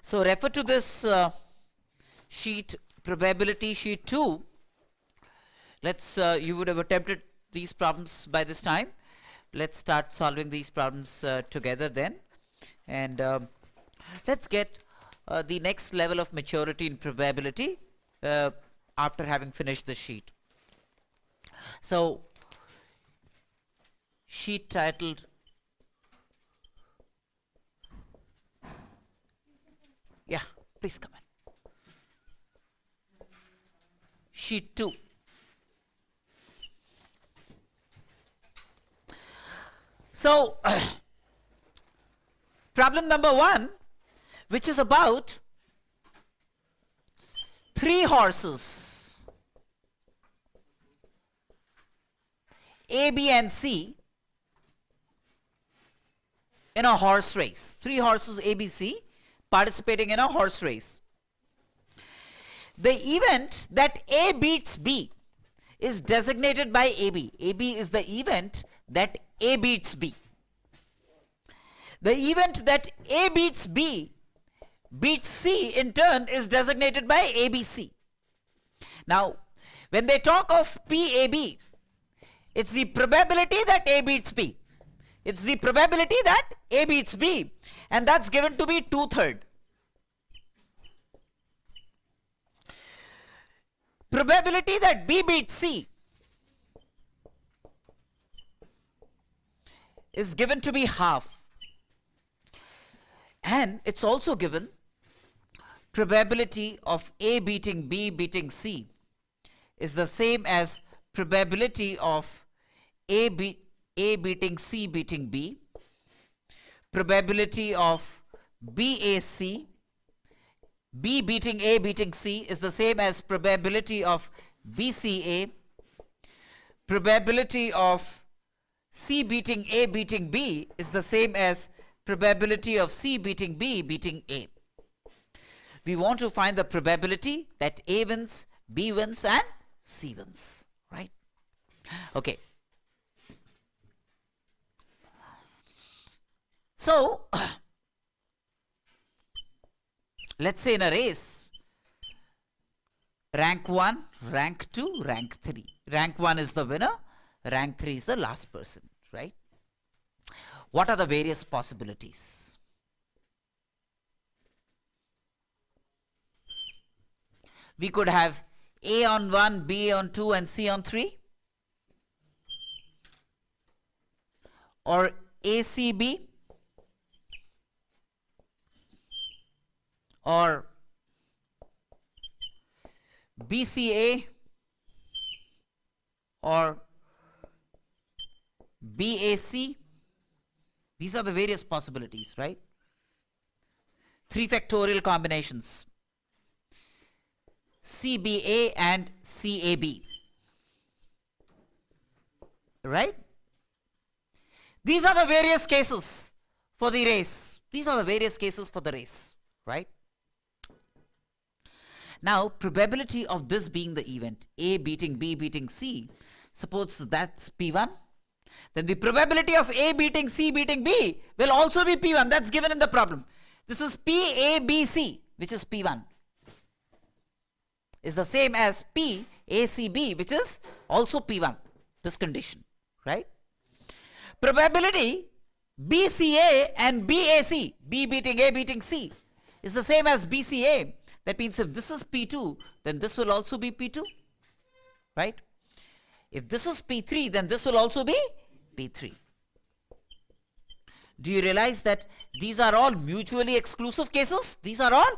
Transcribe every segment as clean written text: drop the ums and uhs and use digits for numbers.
So refer to this sheet, probability sheet 2. Let's, you would have attempted these problems by this time. Let's start solving these problems together then. And let's get the next level of maturity in probability after having finished the sheet. So, sheet titled please come in. Sheet 2. So, problem number 1, which is about 3 horses, A, B, and C, in a horse race. 3 horses A, B, C participating in a horse race. The event that A beats B is designated by AB. AB is the event that A beats B. The event that A beats B beats C in turn is designated by ABC. Now, when they talk of PAB, it's the probability that A beats B. It's the probability that A beats B, and that's given to be 2/3. Probability that B beats C is given to be half. And it's also given probability of A beating B beating C is the same as probability of A beating C beating B. Probability of BAC, B beating A beating C is the same as probability of BCA. Probability of C beating A beating B is the same as probability of C beating B beating A. We want to find the probability that A wins, B wins, and C wins, right? Okay. So, let's say in a race, rank 1, rank 2, rank 3. Rank 1 is the winner, rank 3 is the last person, right? What are the various possibilities? We could have A on 1, B on 2, and C on 3. Or ACB. Or BCA. Or BAC. These are the various possibilities, right? 3 factorial combinations. CBA and CAB. Right? These are the various cases for the race. These are the various cases for the race, right? Now, probability of this being the event, A beating B beating C, suppose that's P1. Then the probability of A beating C beating B will also be P1. That's given in the problem. This is PABC, which is P1. Is the same as PACB, which is also P1. This condition, right? Probability BCA and BAC, B beating A beating C, is the same as BCA. That means if this is P2, then this will also be P2, right? If this is P3, then this will also be P3. Do you realize that these are all mutually exclusive cases? These are all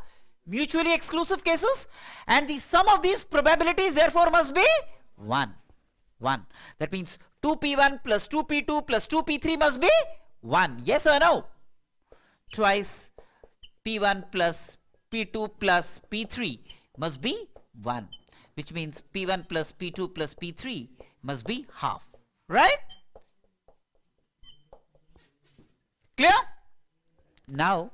mutually exclusive cases, and the sum of these probabilities therefore must be 1. That means 2P1 plus 2P2 plus 2P3 must be 1. Yes or no? Twice P1 plus P2 plus P3 must be 1, which means P1 plus P2 plus P3 must be half, right? Clear? Now,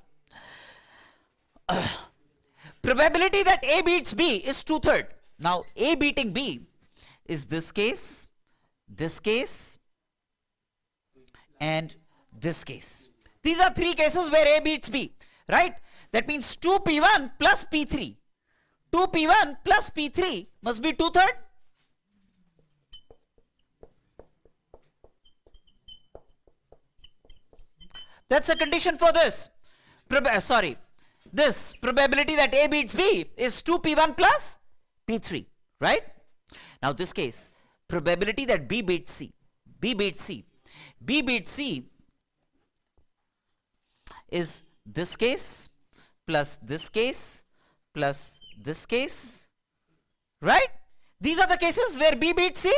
probability that A beats B is 2/3. Now, A beating B is this case, and this case. These are 3 cases where A beats B, right? That means 2p1 plus p3. 2p1 plus p3 must be 2/3. That's a condition for this. This probability that A beats B is 2p1 plus p3, right? Now this case, probability that B beats C. B beats C is this case plus this case plus this case, right? These are the cases where B beats C.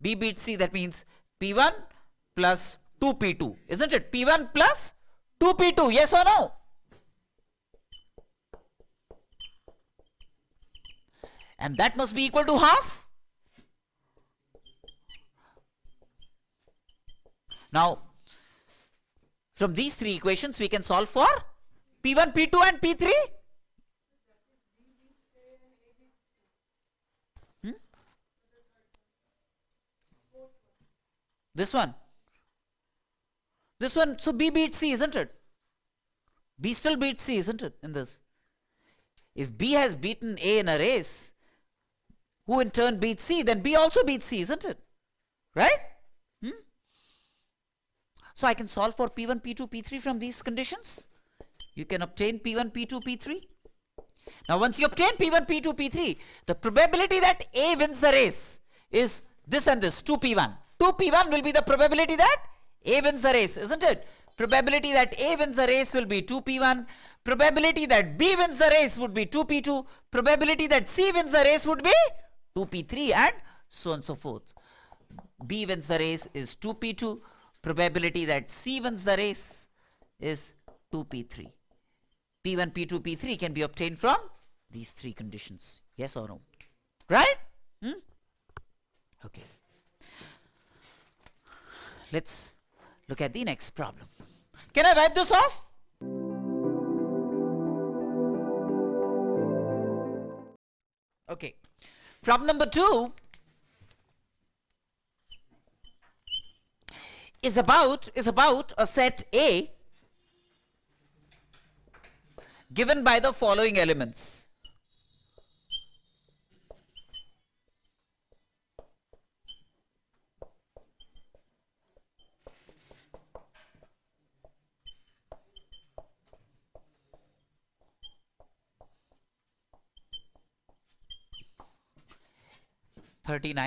B beats C, that means P1 plus 2P2, isn't it? P1 plus 2P2, yes or no? And that must be equal to half. Now, from these three equations, we can solve for P1, P2 and P3. This one. So B beats C, isn't it? B still beats C, isn't it, in this? If B has beaten A in a race, who in turn beats C, then B also beats C, isn't it? Right? So I can solve for P1, P2, P3 from these conditions. You can obtain P1, P2, P3. Now once you obtain P1, P2, P3, the probability that A wins the race is this and this, 2P1. 2P1 will be the probability that A wins the race, isn't it? Probability that A wins the race will be 2P1. Probability that B wins the race would be 2P2. Probability that C wins the race would be 2P3, and so on and so forth. B wins the race is 2P2. Probability that C wins the race is 2P3. P1, P2, P3 can be obtained from these three conditions. Yes or no? Right? Okay. Let's look at the next problem. Can I wipe this off? Okay. Problem number 2 is about a set A given by the following elements.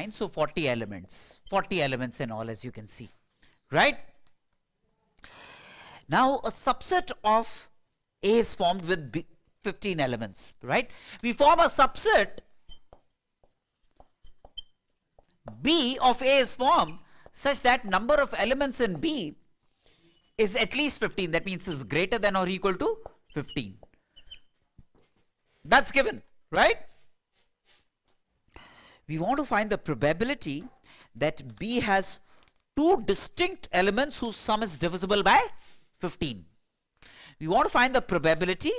So 40 elements in all, as you can see, right? Now a subset of A is formed with 15 elements, right? We form a subset B of A is formed such that number of elements in B is at least 15. That means is greater than or equal to 15. That's given, right? We want to find the probability that B has two distinct elements whose sum is divisible by 15. We want to find the probability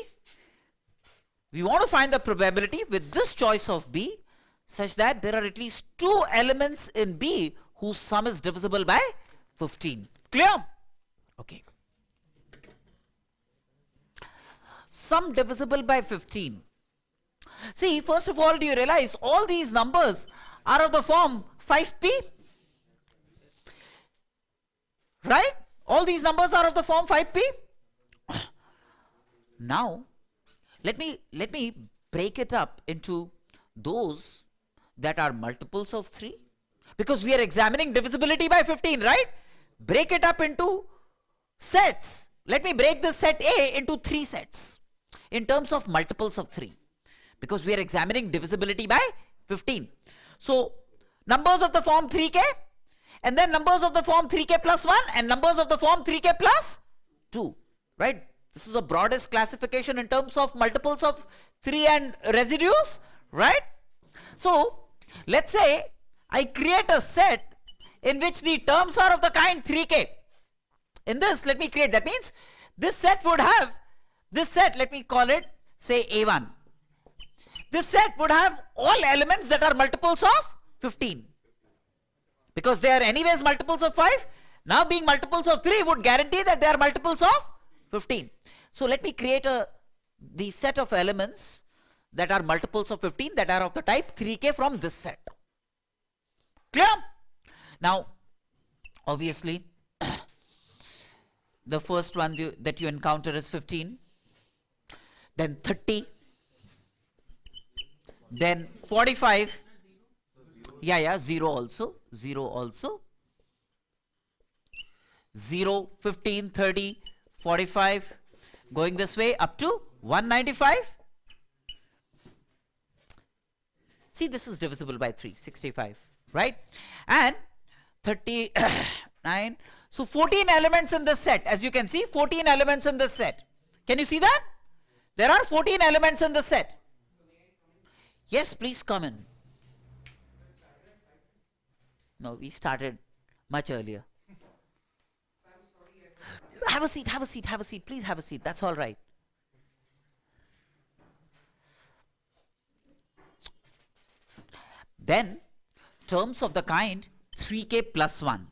with this choice of B such that there are at least two elements in B whose sum is divisible by 15. Clear? Okay. Sum divisible by 15. See, first of all, do you realize all these numbers are of the form 5p? Right? All these numbers are of the form 5p. Now, let me break it up into those that are multiples of 3. Because we are examining divisibility by 15, right? Break it up into sets. Let me break this set A into 3 sets in terms of multiples of 3. Because we are examining divisibility by 15. So, numbers of the form 3k, and then numbers of the form 3k plus 1, and numbers of the form 3k plus 2, right? This is a broadest classification in terms of multiples of 3 and residues, right? So, let's say I create a set in which the terms are of the kind 3k. In this, let me create, that means this set would have, this set, let me call it, say A1. This set would have all elements that are multiples of 15. Because they are anyways multiples of 5, now being multiples of 3 would guarantee that they are multiples of 15. So let me create a the set of elements that are multiples of 15 that are of the type 3k from this set. Clear? Now, obviously, the first one that you encounter is 15, then 30, then 45. Yeah, 0 also, 0, 15, 30, 45, going this way up to 195. See, this is divisible by 3, 65, right? And 39. So 14 elements in this set. As you can see, 14 elements in this set. Can you see that? There are 14 elements in the set. Yes, please come in. No, we started much earlier. Have a seat, please have a seat. That's all right. Then, terms of the kind 3k plus 1.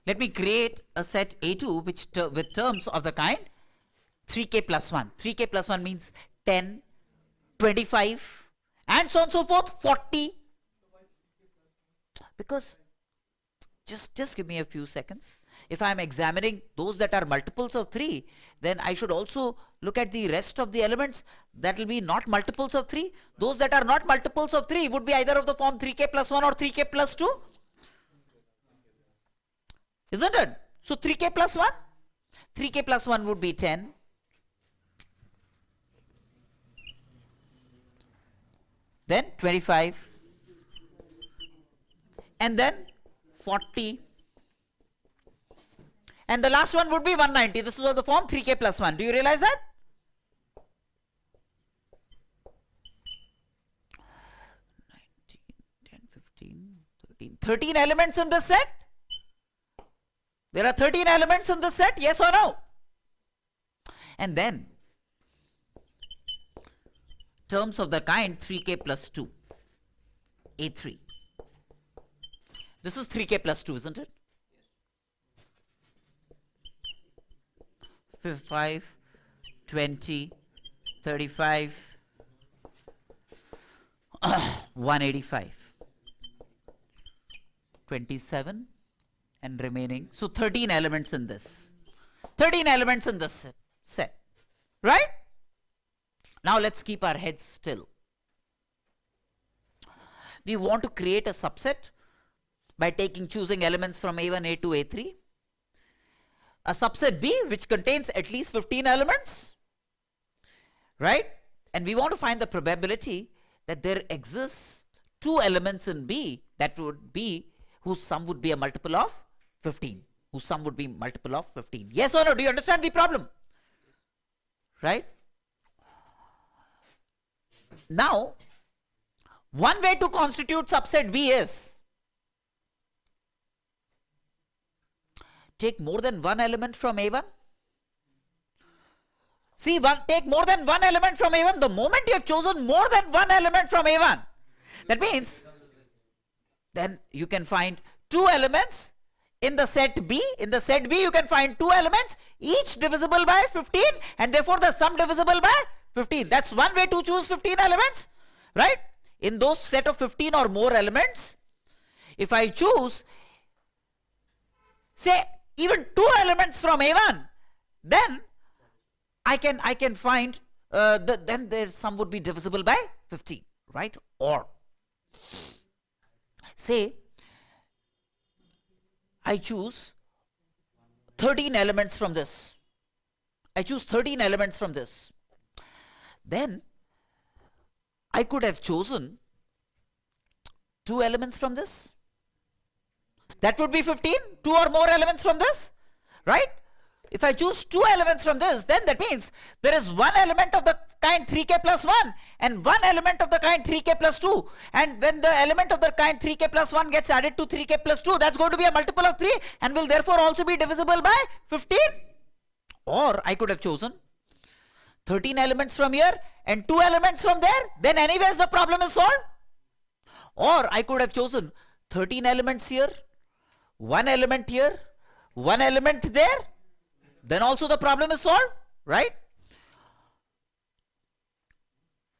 Let me create a set A2 with terms of the kind 3k plus 1. 3k plus 1 means 10, 25, and so on and so forth, 40. Because, just give me a few seconds. If I am examining those that are multiples of 3, then I should also look at the rest of the elements that will be not multiples of 3. Those that are not multiples of 3 would be either of the form 3k plus 1 or 3k plus 2. Isn't it? So 3k plus 1? 3k plus 1 would be 10. Then 25. And then 40. And the last one would be 190. This is of the form 3k plus 1. Do you realize that? (19, 10, 15, 13) 13 elements in this set? There are 13 elements in this set, yes or no? And then, terms of the kind 3k plus 2, A3. This is 3k plus 2, isn't it? 5, 20, 35, 185, 27, and remaining. So 13 elements in this. 13 elements in this set. Right? Now let's keep our heads still. We want to create a subset by choosing elements from A1, A2, A3. A subset B which contains at least 15 elements, right? And we want to find the probability that there exists 2 elements in B that would be, whose sum would be a multiple of 15. Whose sum would be multiple of 15. Yes or no? Do you understand the problem? Right? Now, one way to constitute subset B is take more than one element from A1. See, take more than one element from A1. The moment you have chosen more than one element from A1, that means then you can find 2 elements in the set B. In the set B, you can find 2 elements, each divisible by 15, and therefore the sum divisible by 15. That's one way to choose 15 elements, right? In those set of 15 or more elements, if I choose, say, even 2 elements from A1, then I can find then their sum would be divisible by 15, right? Or say I choose 13 elements from this. I choose 13 elements from this. Then I could have chosen 2 elements from this. That would be 15, 2 or more elements from this, right? If I choose 2 elements from this, then that means there is 1 element of the kind 3k plus 1 and 1 element of the kind 3k plus 2. And when the element of the kind 3k plus 1 gets added to 3k plus 2, that's going to be a multiple of 3 and will therefore also be divisible by 15. Or I could have chosen 13 elements from here and 2 elements from there. Then anyways the problem is solved. Or I could have chosen 13 elements here, 1 element here, 1 element there, then also the problem is solved, right?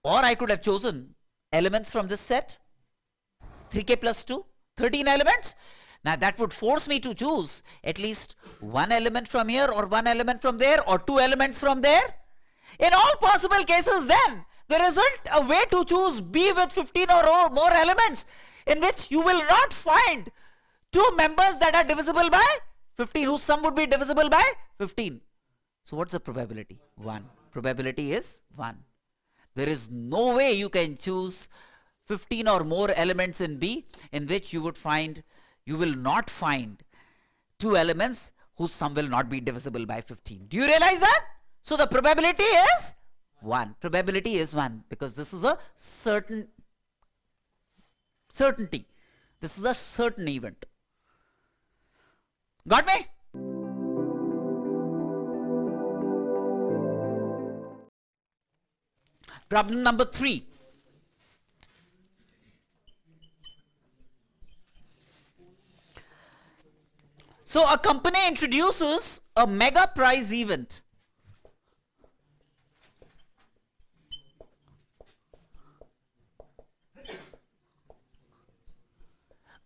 Or I could have chosen elements from this set. 3k plus 2, 13 elements. Now that would force me to choose at least one element from here or one element from there or two elements from there. In all possible cases then, there isn't a way to choose B with 15 or more elements in which you will not find two members that are divisible by 15, whose sum would be divisible by 15. So what's the probability? 1. Probability is 1. There is no way you can choose 15 or more elements in B in which you will not find two elements whose sum will not be divisible by 15. Do you realize that? So the probability is 1. Probability is 1 because this is a certainty. This is a certain event. Got me? Problem number 3. So a company introduces a mega prize event.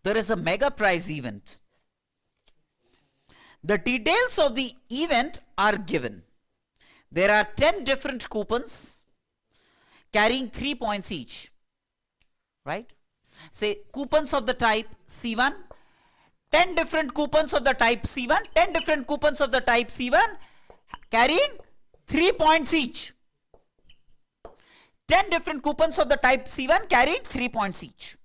There is a mega prize event. The details of the event are given. There are 10 different coupons carrying 3 points each. Right? Say coupons of the type C1, 10 different coupons of the type C1, 10 different coupons of the type C1 carrying 3 points each. 10 different coupons of the type C1 carrying 3 points each.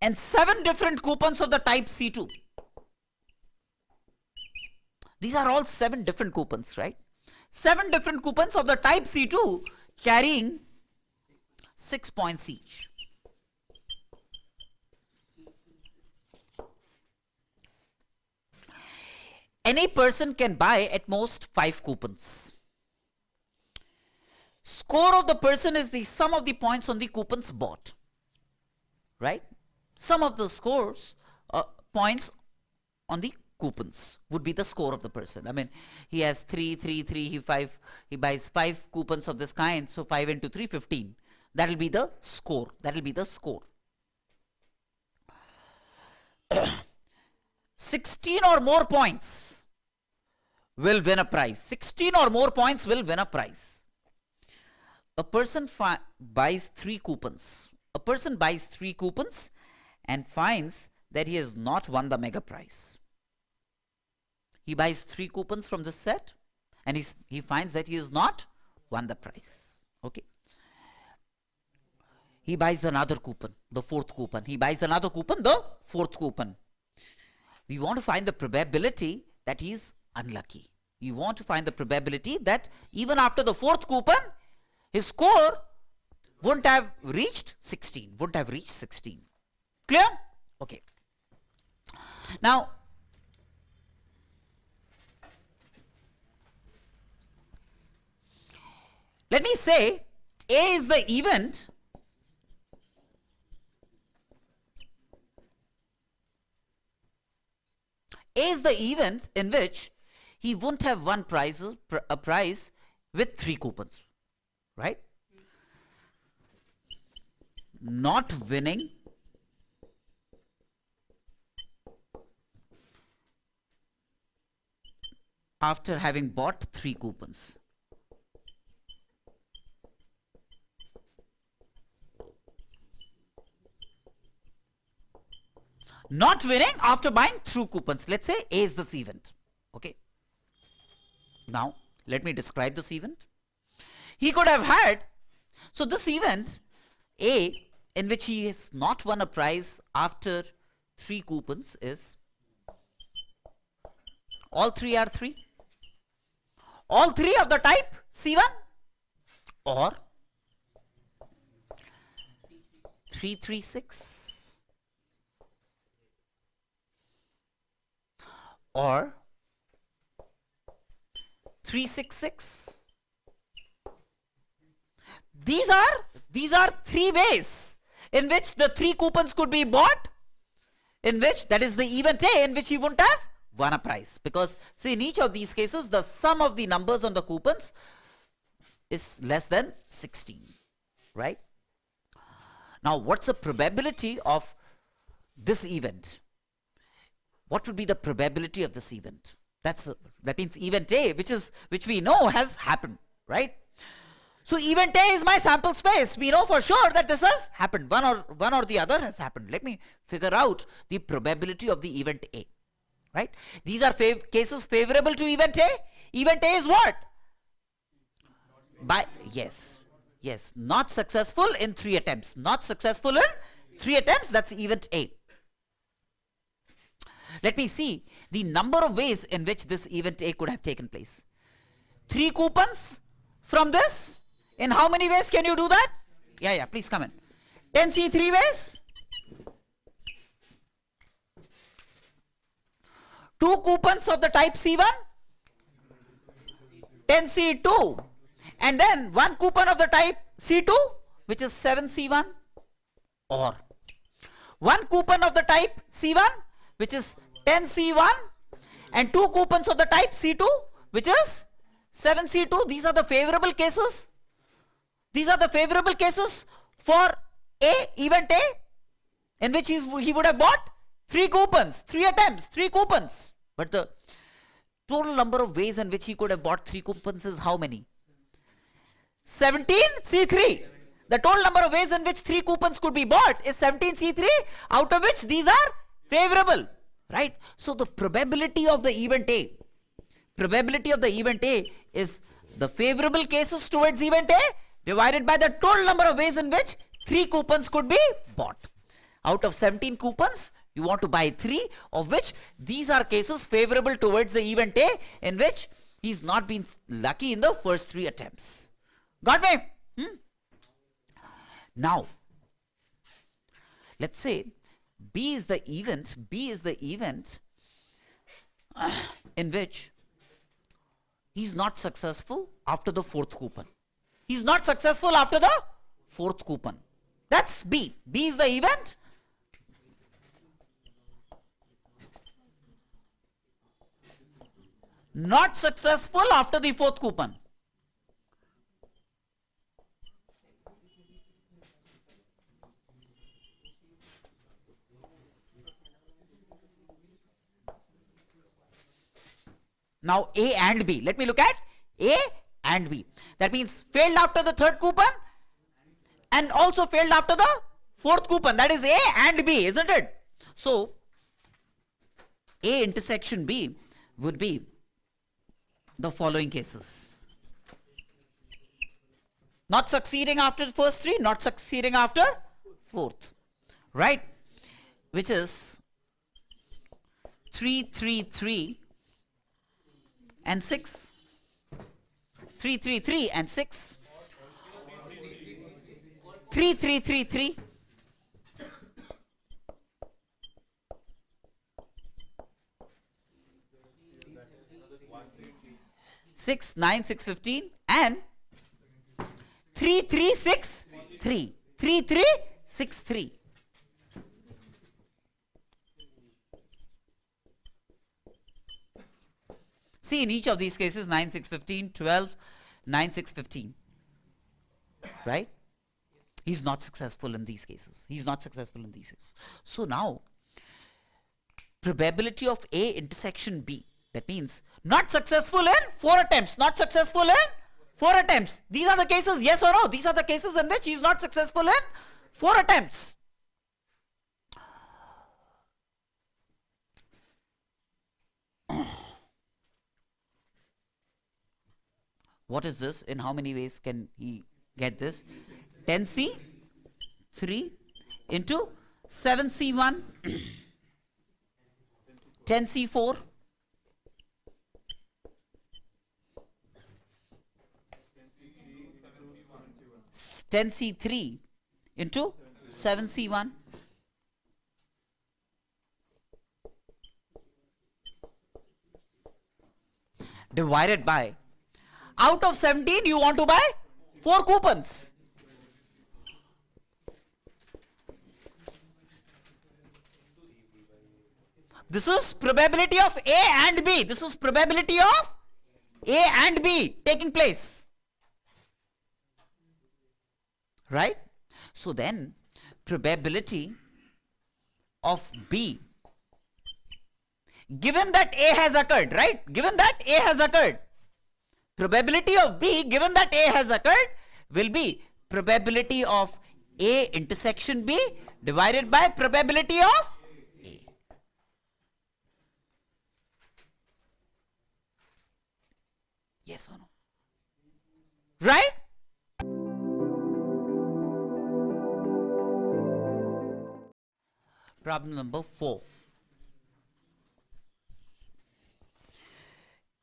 And 7 different coupons of the type C2. These are all 7 different coupons, right? 7 different coupons of the type C2 carrying 6 points each. Any person can buy at most 5 coupons. Score of the person is the sum of the points on the coupons bought. Right? Sum of the scores, points on the coupons would be the score of the person. I mean, he has 3, 3, 3, he buys 5 coupons of this kind, so 5 into 3, 15. That will be the score. That will be the score. 16 or more points will win a prize. 16 or more points will win a prize. A person buys 3 coupons. A person buys 3 coupons and finds that he has not won the mega prize. He buys 3 coupons from the set and he finds that he has not won the prize. Okay. He buys another coupon, the 4th coupon. He buys another coupon, the 4th coupon. We want to find the probability that he is unlucky. We want to find the probability that even after the 4th coupon, his score wouldn't have reached 16. Wouldn't have reached 16. Clear? Okay. Now, let me say A is the event in which he wouldn't have won a prize with 3 coupons. Right? Not winning after having bought 3 coupons. Not winning after buying 2 coupons. Let's say A is this event. Okay. Now, let me describe this event. He could have had, so this event, A, in which he has not won a prize after 3 coupons is, all 3 are 3. All 3 of the type C1 or 336 or 366. These are 3 ways in which the 3 coupons could be bought, in which, that is the event A, in which he wouldn't have won a prize. Because see, in each of these cases, the sum of the numbers on the coupons is less than 16, right? Now, what's the probability of this event? What would be the probability of this event? That means event A, which we know has happened, right? So event A is my sample space. We know for sure that this has happened. One or the other has happened. Let me figure out the probability of the event A, right? These are cases favorable to event A. Event A is what? Yes, not successful in 3 attempts. Not successful in 3 attempts, that's event A. Let me see the number of ways in which this event A could have taken place. 3 coupons from this. In how many ways can you do that? Yeah, please come in. 10C 3 ways. 2 coupons of the type C1. 10C2. And then 1 coupon of the type C2, which is 7C1. Or 1 coupon of the type C1, which is 10C1. And 2 coupons of the type C2, which is 7C2. These are the favorable cases. These are the favorable cases for A, event A, in which he would have bought 3 coupons, 3 attempts, 3 coupons. But the total number of ways in which he could have bought 3 coupons is how many? 17C3. The total number of ways in which 3 coupons could be bought is 17C3, out of which these are favorable, right? So the probability of the event A is the favorable cases towards event A divided by the total number of ways in which 3 coupons could be bought. Out of 17 coupons, you want to buy 3, of which these are cases favorable towards the event A, in which he's not been lucky in the first 3 attempts. Got me? Now, let's say B is the event in which he's not successful after the 4th coupon. He's not successful after the 4th coupon. That's B. B is the event. Not successful after the 4th coupon. Now A and B. Let me look at A and B. That means failed after the 3rd coupon and also failed after the 4th coupon. That is A and B, isn't it? So A intersection B would be the following cases. Not succeeding after the first 3, not succeeding after 4th, right? Which is 3, 3, 3 and 6. 3, 3, 3 and 6. 3, 3, 3, 3. 6, 9, 6, 15 and 3, 3, 6, 3. 3, 3, 6, 3. See, in each of these cases, 9, 6, 15, 12, 9, 6, 15. Right? He's not successful in these cases. He's not successful in these cases. So now, probability of A intersection B. That means not successful in 4 attempts. Not successful in 4 attempts. These are the cases, yes or no? These are the cases in which he's not successful in 4 attempts. What is this? In how many ways can he get this? 10C 3 into 7C1, 10C4, 10C3 into 7C1. Divided by, out of 17 you want to buy 4 coupons. This is probability of A and B. This is probability of A and B taking place. right? So then probability of B, given that A has occurred, right? Given that A has occurred, probability of B given that A has occurred will be probability of A intersection B divided by probability of A. Yes or no? Right? Problem number 4.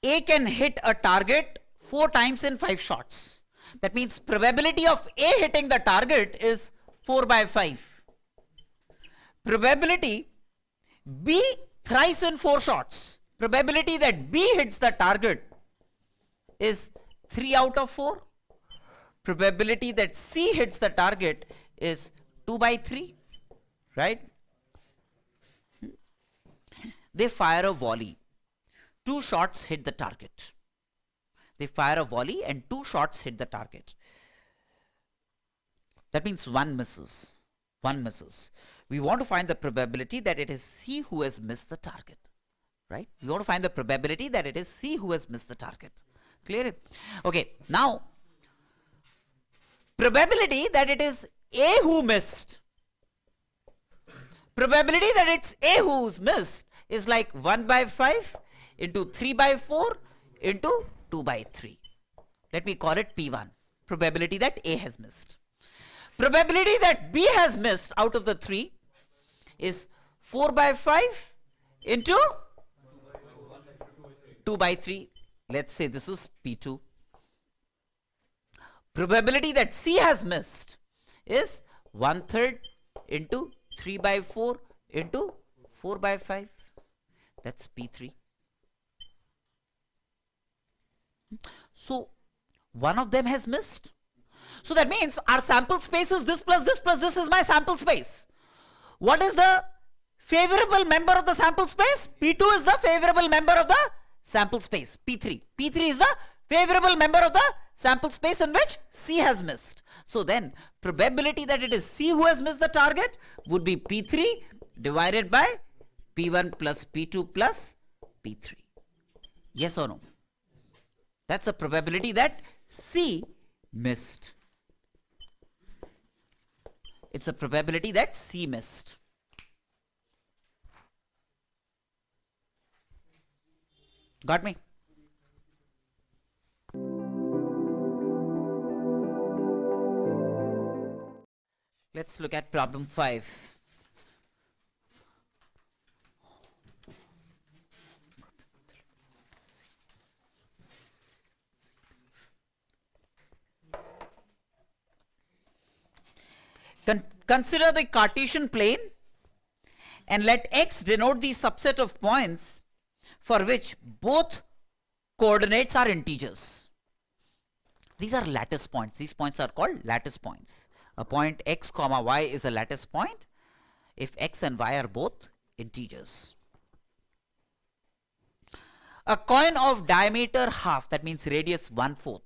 A can hit a target 4 times in 5 shots. That means probability of A hitting the target is 4 by 5. Probability B thrice in 4 shots. Probability that B hits the target is 3 out of 4. Probability that C hits the target is 2 by 3. Right? They fire a volley. 2 shots hit the target. They fire a volley and 2 shots hit the target. That means 1 misses. 1 misses. We want to find the probability that it is C who has missed the target. Right? We want to find the probability that it is C who has missed the target. Clear? Okay. Now, probability that it is A who missed. Probability that it's A who's missed is like 1 by 5 into 3 by 4 into 2 by 3. Let me call it P1. Probability that A has missed. Probability that B has missed out of the 3 is 4 by 5 into 2 by 3. Let's say this is P2. Probability that C has missed is 1/3 into 3 by 4 into 4 by 5. That's P3. So one of them has missed. So that means our sample space is this plus this plus this is my sample space. What is the favorable member of the sample space? P2 is the favorable member of the sample space. P3. P3 is the favorable member of the sample space in which C has missed. So then probability that it is C who has missed the target would be P3 divided by P1 plus P2 plus P3. Yes or no? That's a probability that C missed. It's a probability that C missed. Got me? Let's look at problem 5. Consider the Cartesian plane and let X denote the subset of points for which both coordinates are integers. These are lattice points. These points are called lattice points. A point X comma Y is a lattice point if X and Y are both integers. A coin of diameter half, that means radius 1/4,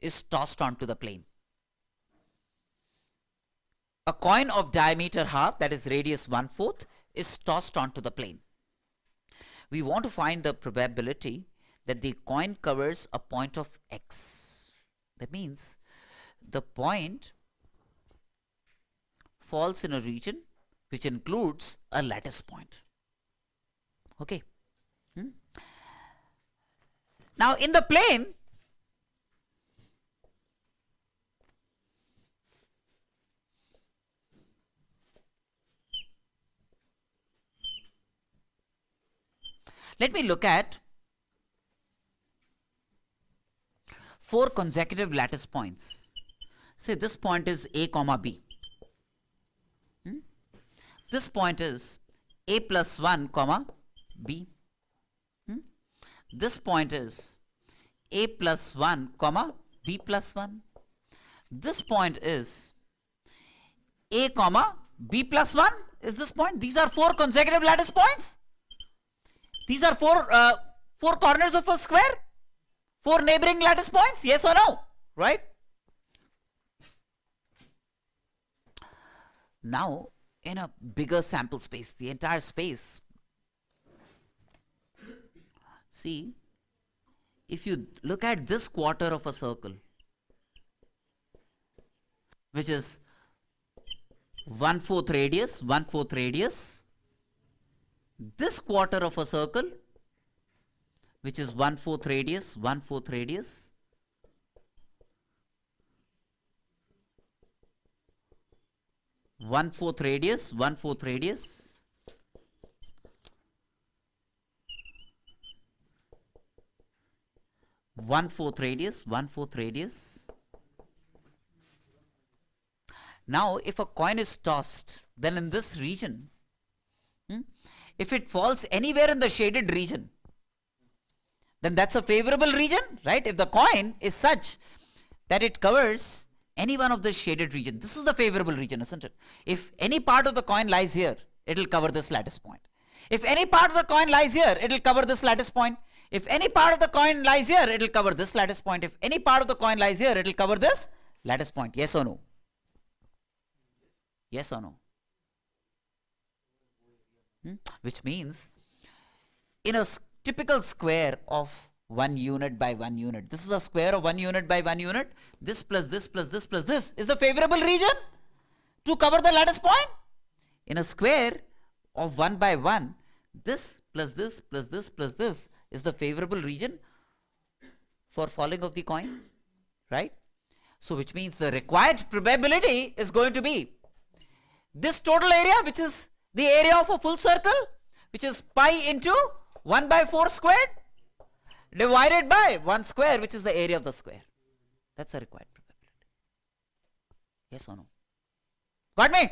is tossed onto the plane. A coin of diameter half, that is radius 1/4, is tossed onto the plane. We want to find the probability that the coin covers a point of X. That means the point falls in a region which includes a lattice point. Okay. Now in the plane, let me look at 4 consecutive lattice points. Say this point is A comma B. This point is A plus 1 comma B. This point is A plus 1 comma B plus 1. This point is A comma B plus 1 is this point. These are 4 consecutive lattice points. These are 4 corners of a square. 4 neighboring lattice points. Yes or no? Right? Now, in a bigger sample space, the entire space, see, if you look at this quarter of a circle, which is 1/4 radius, 1/4 radius, this quarter of a circle, which is 1/4 radius, 1/4 radius, one-fourth radius, 1/4 radius, one-fourth radius, 1/4 radius. Now, if a coin is tossed, then in this region, if it falls anywhere in the shaded region, then that's a favorable region, right? If the coin is such that it covers any one of the shaded region, this is the favorable region, isn't it? If any part of the coin lies here, it will cover this lattice point. If any part of the coin lies here, it will cover this lattice point. If any part of the coin lies here, it will cover this lattice point. If any part of the coin lies here, it will cover this lattice point. Yes or no? Yes or no? Which means in a typical square of 1 unit by 1 unit, this is a square of 1 unit by 1 unit, this plus this plus this plus this is the favorable region to cover the lattice point. In a square of 1 by 1, this plus this plus this plus this is the favorable region for falling of the coin, right? So which means the required probability is going to be this total area, which is the area of a full circle, which is pi into 1 by 4 squared divided by 1 square, which is the area of the square. That's the required probability. Yes or no? Got me?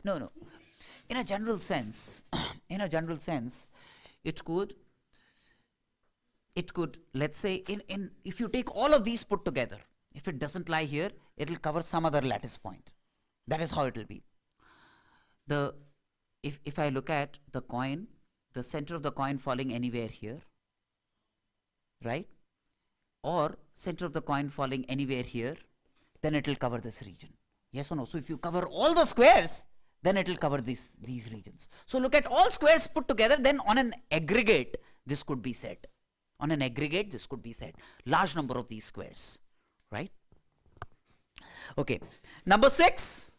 No. In a general sense, it could, let's say, if you take all of these put together, if it doesn't lie here, it will cover some other lattice point. That is how it will be. If I look at the coin, the center of the coin falling anywhere here, right? Or center of the coin falling anywhere here, then it will cover this region. Yes or no? So if you cover all the squares, then it will cover these regions. So look at all squares put together, then on an aggregate, this could be said. On an aggregate, this could be said. Large number of these squares, right? Okay. Number 6.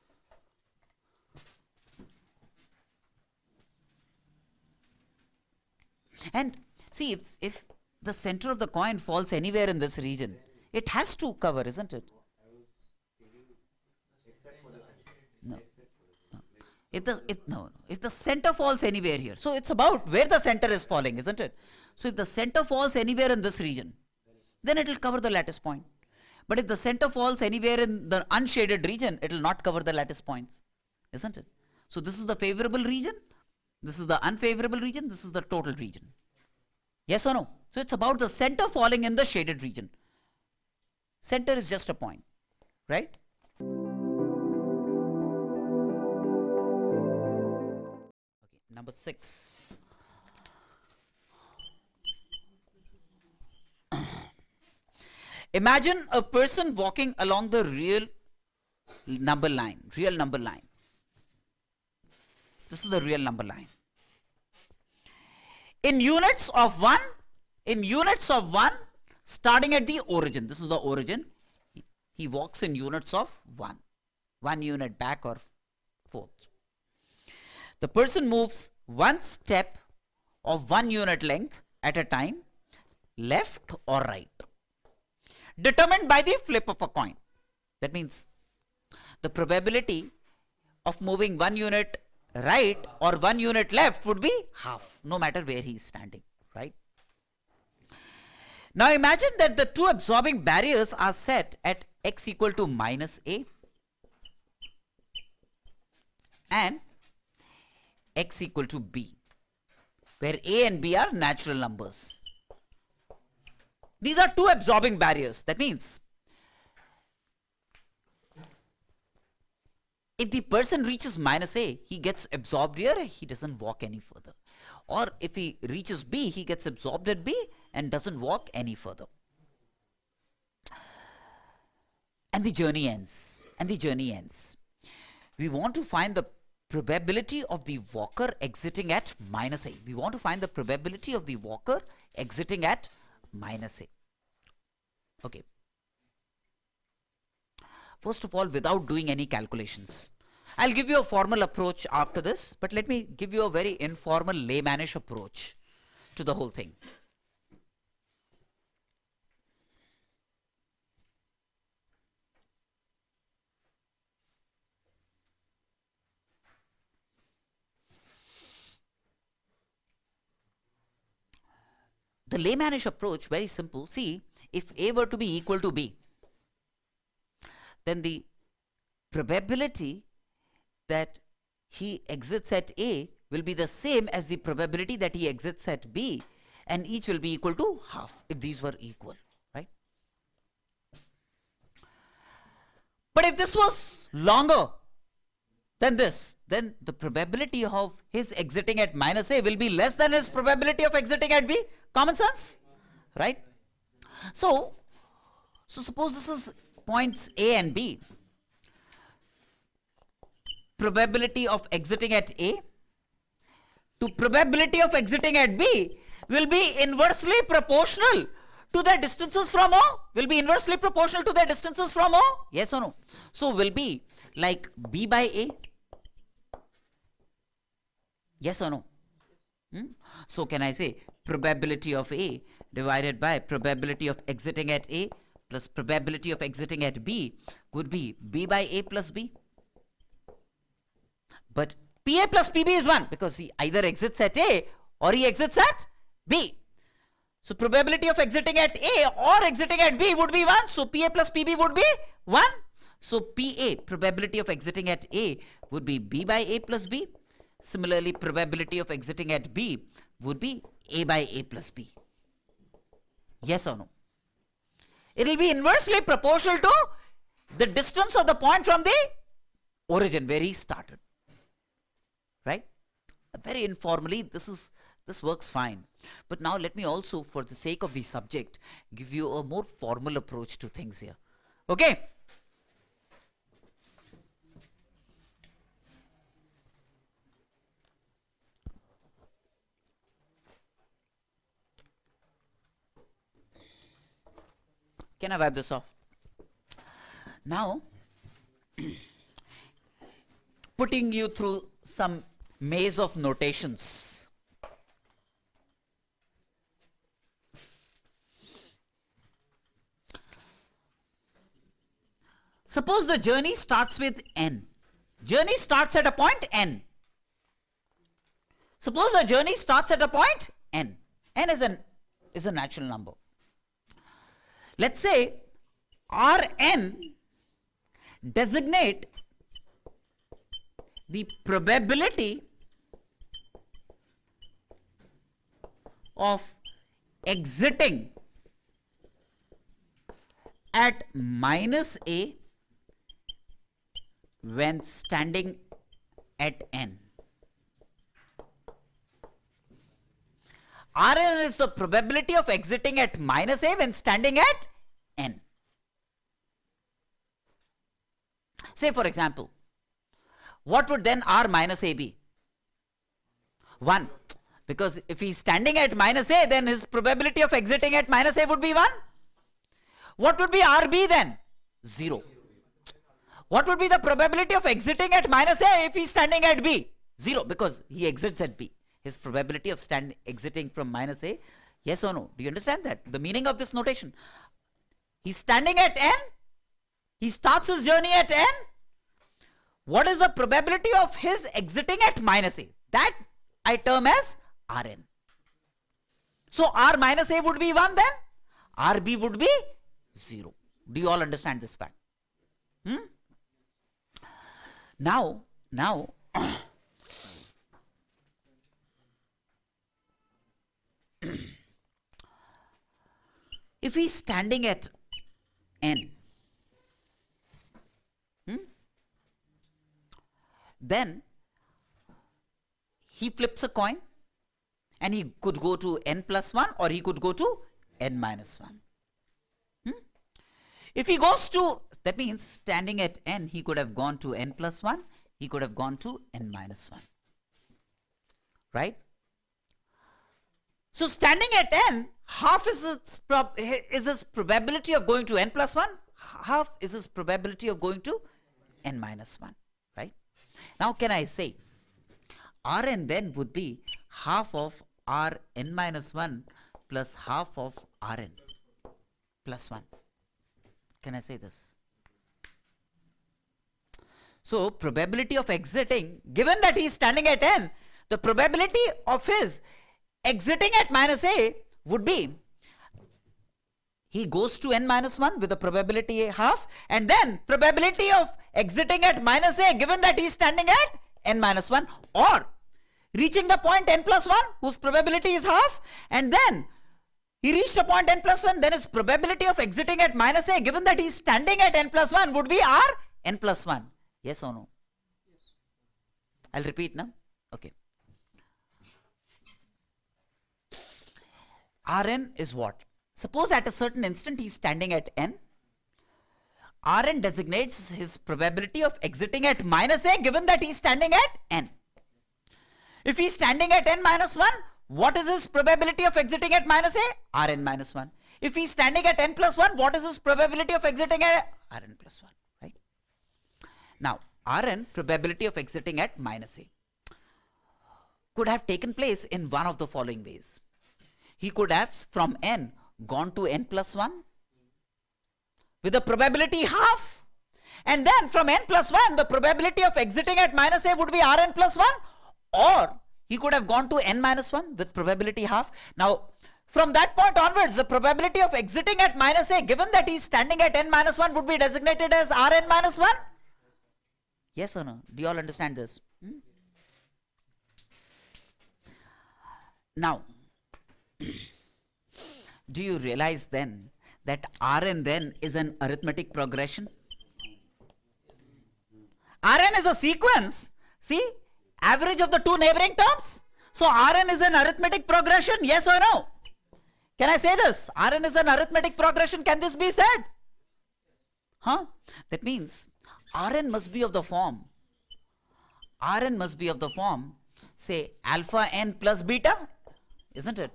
And see, if the center of the coin falls anywhere in this region, it has to cover, isn't it? No. If the center falls anywhere here, so it's about where the center is falling, isn't it? So if the center falls anywhere in this region, then it will cover the lattice point. But if the center falls anywhere in the unshaded region, it will not cover the lattice points, isn't it? So this is the favorable region, this is the unfavorable region, this is the total region. Yes or no? So it's about the center falling in the shaded region. Center is just a point, right? Okay, number 6. Imagine a person walking along the real number line. This is the real number line. In units of 1, starting at the origin, this is the origin, he walks in units of 1. 1 unit back or forth. The person moves 1 step of 1 unit length at a time, left or right, determined by the flip of a coin. That means the probability of moving 1 unit right or 1 unit left would be half, no matter where he is standing, right? Now imagine that the two absorbing barriers are set at x equal to minus a and x equal to b, where a and b are natural numbers. These are two absorbing barriers. That means if the person reaches minus a, he gets absorbed here, he doesn't walk any further. Or if he reaches b, he gets absorbed at b and doesn't walk any further. and the journey ends. We want to find the probability of the walker exiting at minus A. We want to find the probability of the walker exiting at minus A. Okay. First of all, without doing any calculations, I'll give you a formal approach after this, but let me give you a very informal laymanish approach to the whole thing. The laymanish approach, very simple. See, if A were to be equal to B, then the probability that he exits at A will be the same as the probability that he exits at B, and each will be equal to half if these were equal, right? But if this was longer than this, then the probability of his exiting at minus A will be less than his probability of exiting at B. Common sense, right? So suppose this is points A and B. Probability of exiting at A to probability of exiting at B will be inversely proportional to their distances from O. Will be inversely proportional to their distances from O. Yes or no? So will be like B by A. Yes or no? So can I say probability of A divided by probability of exiting at A plus probability of exiting at B would be B by A plus B. But PA plus PB is 1 because he either exits at A or he exits at B. So probability of exiting at A or exiting at B would be 1. So PA plus PB would be 1. So PA, probability of exiting at A, would be B by A plus B. Similarly, probability of exiting at B would be A by A plus B. Yes or no? It will be inversely proportional to the distance of the point from the origin where he started. Right? Very informally, this works fine. But now let me also, for the sake of the subject, give you a more formal approach to things here. Okay? Can I wipe this off? Now, putting you through some maze of notations. Suppose the journey starts with N. Journey starts at a point N. Suppose the journey starts at a point N. N is a natural number. Let's say Rn designate the probability of exiting at minus A when standing at N. Rn is the probability of exiting at minus A when standing at N. Say for example, what would then R minus A be? 1. Because if he's standing at minus A, then his probability of exiting at minus A would be 1. What would be RB then? 0. What would be the probability of exiting at minus A if he's standing at B? 0, because he exits at B. His probability of exiting from minus A, yes or no? Do you understand that? The meaning of this notation. He's standing at N. He starts his journey at N. What is the probability of his exiting at minus A? That I term as Rn. So R minus A would be 1 then. RB would be 0. Do you all understand this fact? Now, if he's standing at N, then he flips a coin and he could go to N plus 1 or he could go to N minus 1. If he goes to That means standing at n, he could have gone to n plus 1, he could have gone to n minus 1. Right? So standing at n, half is his probability of going to n plus 1, half is his probability of going to n minus 1. Right? Now can I say Rn then would be half of Rn minus 1 plus half of Rn plus 1. Can I say this? So probability of exiting, given that he is standing at n, the probability of his exiting at minus a would be, he goes to n minus 1 with a probability half, and then probability of exiting at minus a, given that he is standing at n minus 1, or reaching the point n plus 1 whose probability is half, and then he reached a point n plus 1, then his probability of exiting at minus a, given that he is standing at n plus 1, would be r n plus 1. Yes or no? Yes. I'll repeat now. Okay. Rn is what? Suppose at a certain instant he is standing at n. Rn designates his probability of exiting at minus a, given that he is standing at n. If he is standing at n minus 1, what is his probability of exiting at minus a? Rn minus 1. If he is standing at n plus 1, what is his probability of exiting at Rn plus 1? Right? Now, Rn, probability of exiting at minus a, could have taken place in one of the following ways. He could have from n gone to n plus 1 with a probability half, and then from n plus 1 the probability of exiting at minus a would be Rn plus 1, or he could have gone to n minus 1 with probability half. Now from that point onwards, the probability of exiting at minus a, given that he is standing at n minus 1, would be designated as Rn minus 1. Yes or no? Do you all understand this? Now, do you realize then that Rn then is an arithmetic progression? Rn is a sequence. See, average of the two neighboring terms. So Rn is an arithmetic progression. Yes or no? Can I say this? Rn is an arithmetic progression. Can this be said? Huh? That means Rn must be of the form. Rn must be of the form, say alpha n plus beta, isn't it?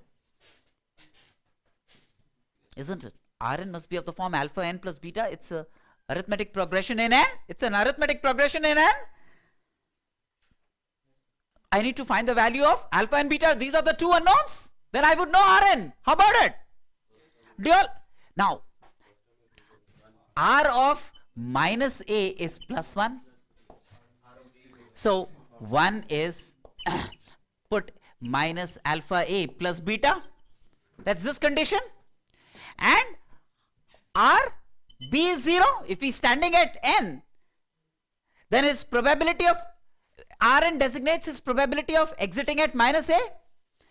Isn't it? Rn must be of the form alpha n plus beta. It's a arithmetic progression in n. It's an arithmetic progression in n. I need to find the value of alpha and beta. These are the two unknowns. Then I would know Rn. How about it? Do you all? Now, R of minus a is plus 1. So 1 is put minus alpha a plus beta. That's this condition. And R b is 0. If he's standing at n, then his probability of Rn designates his probability of exiting at minus a,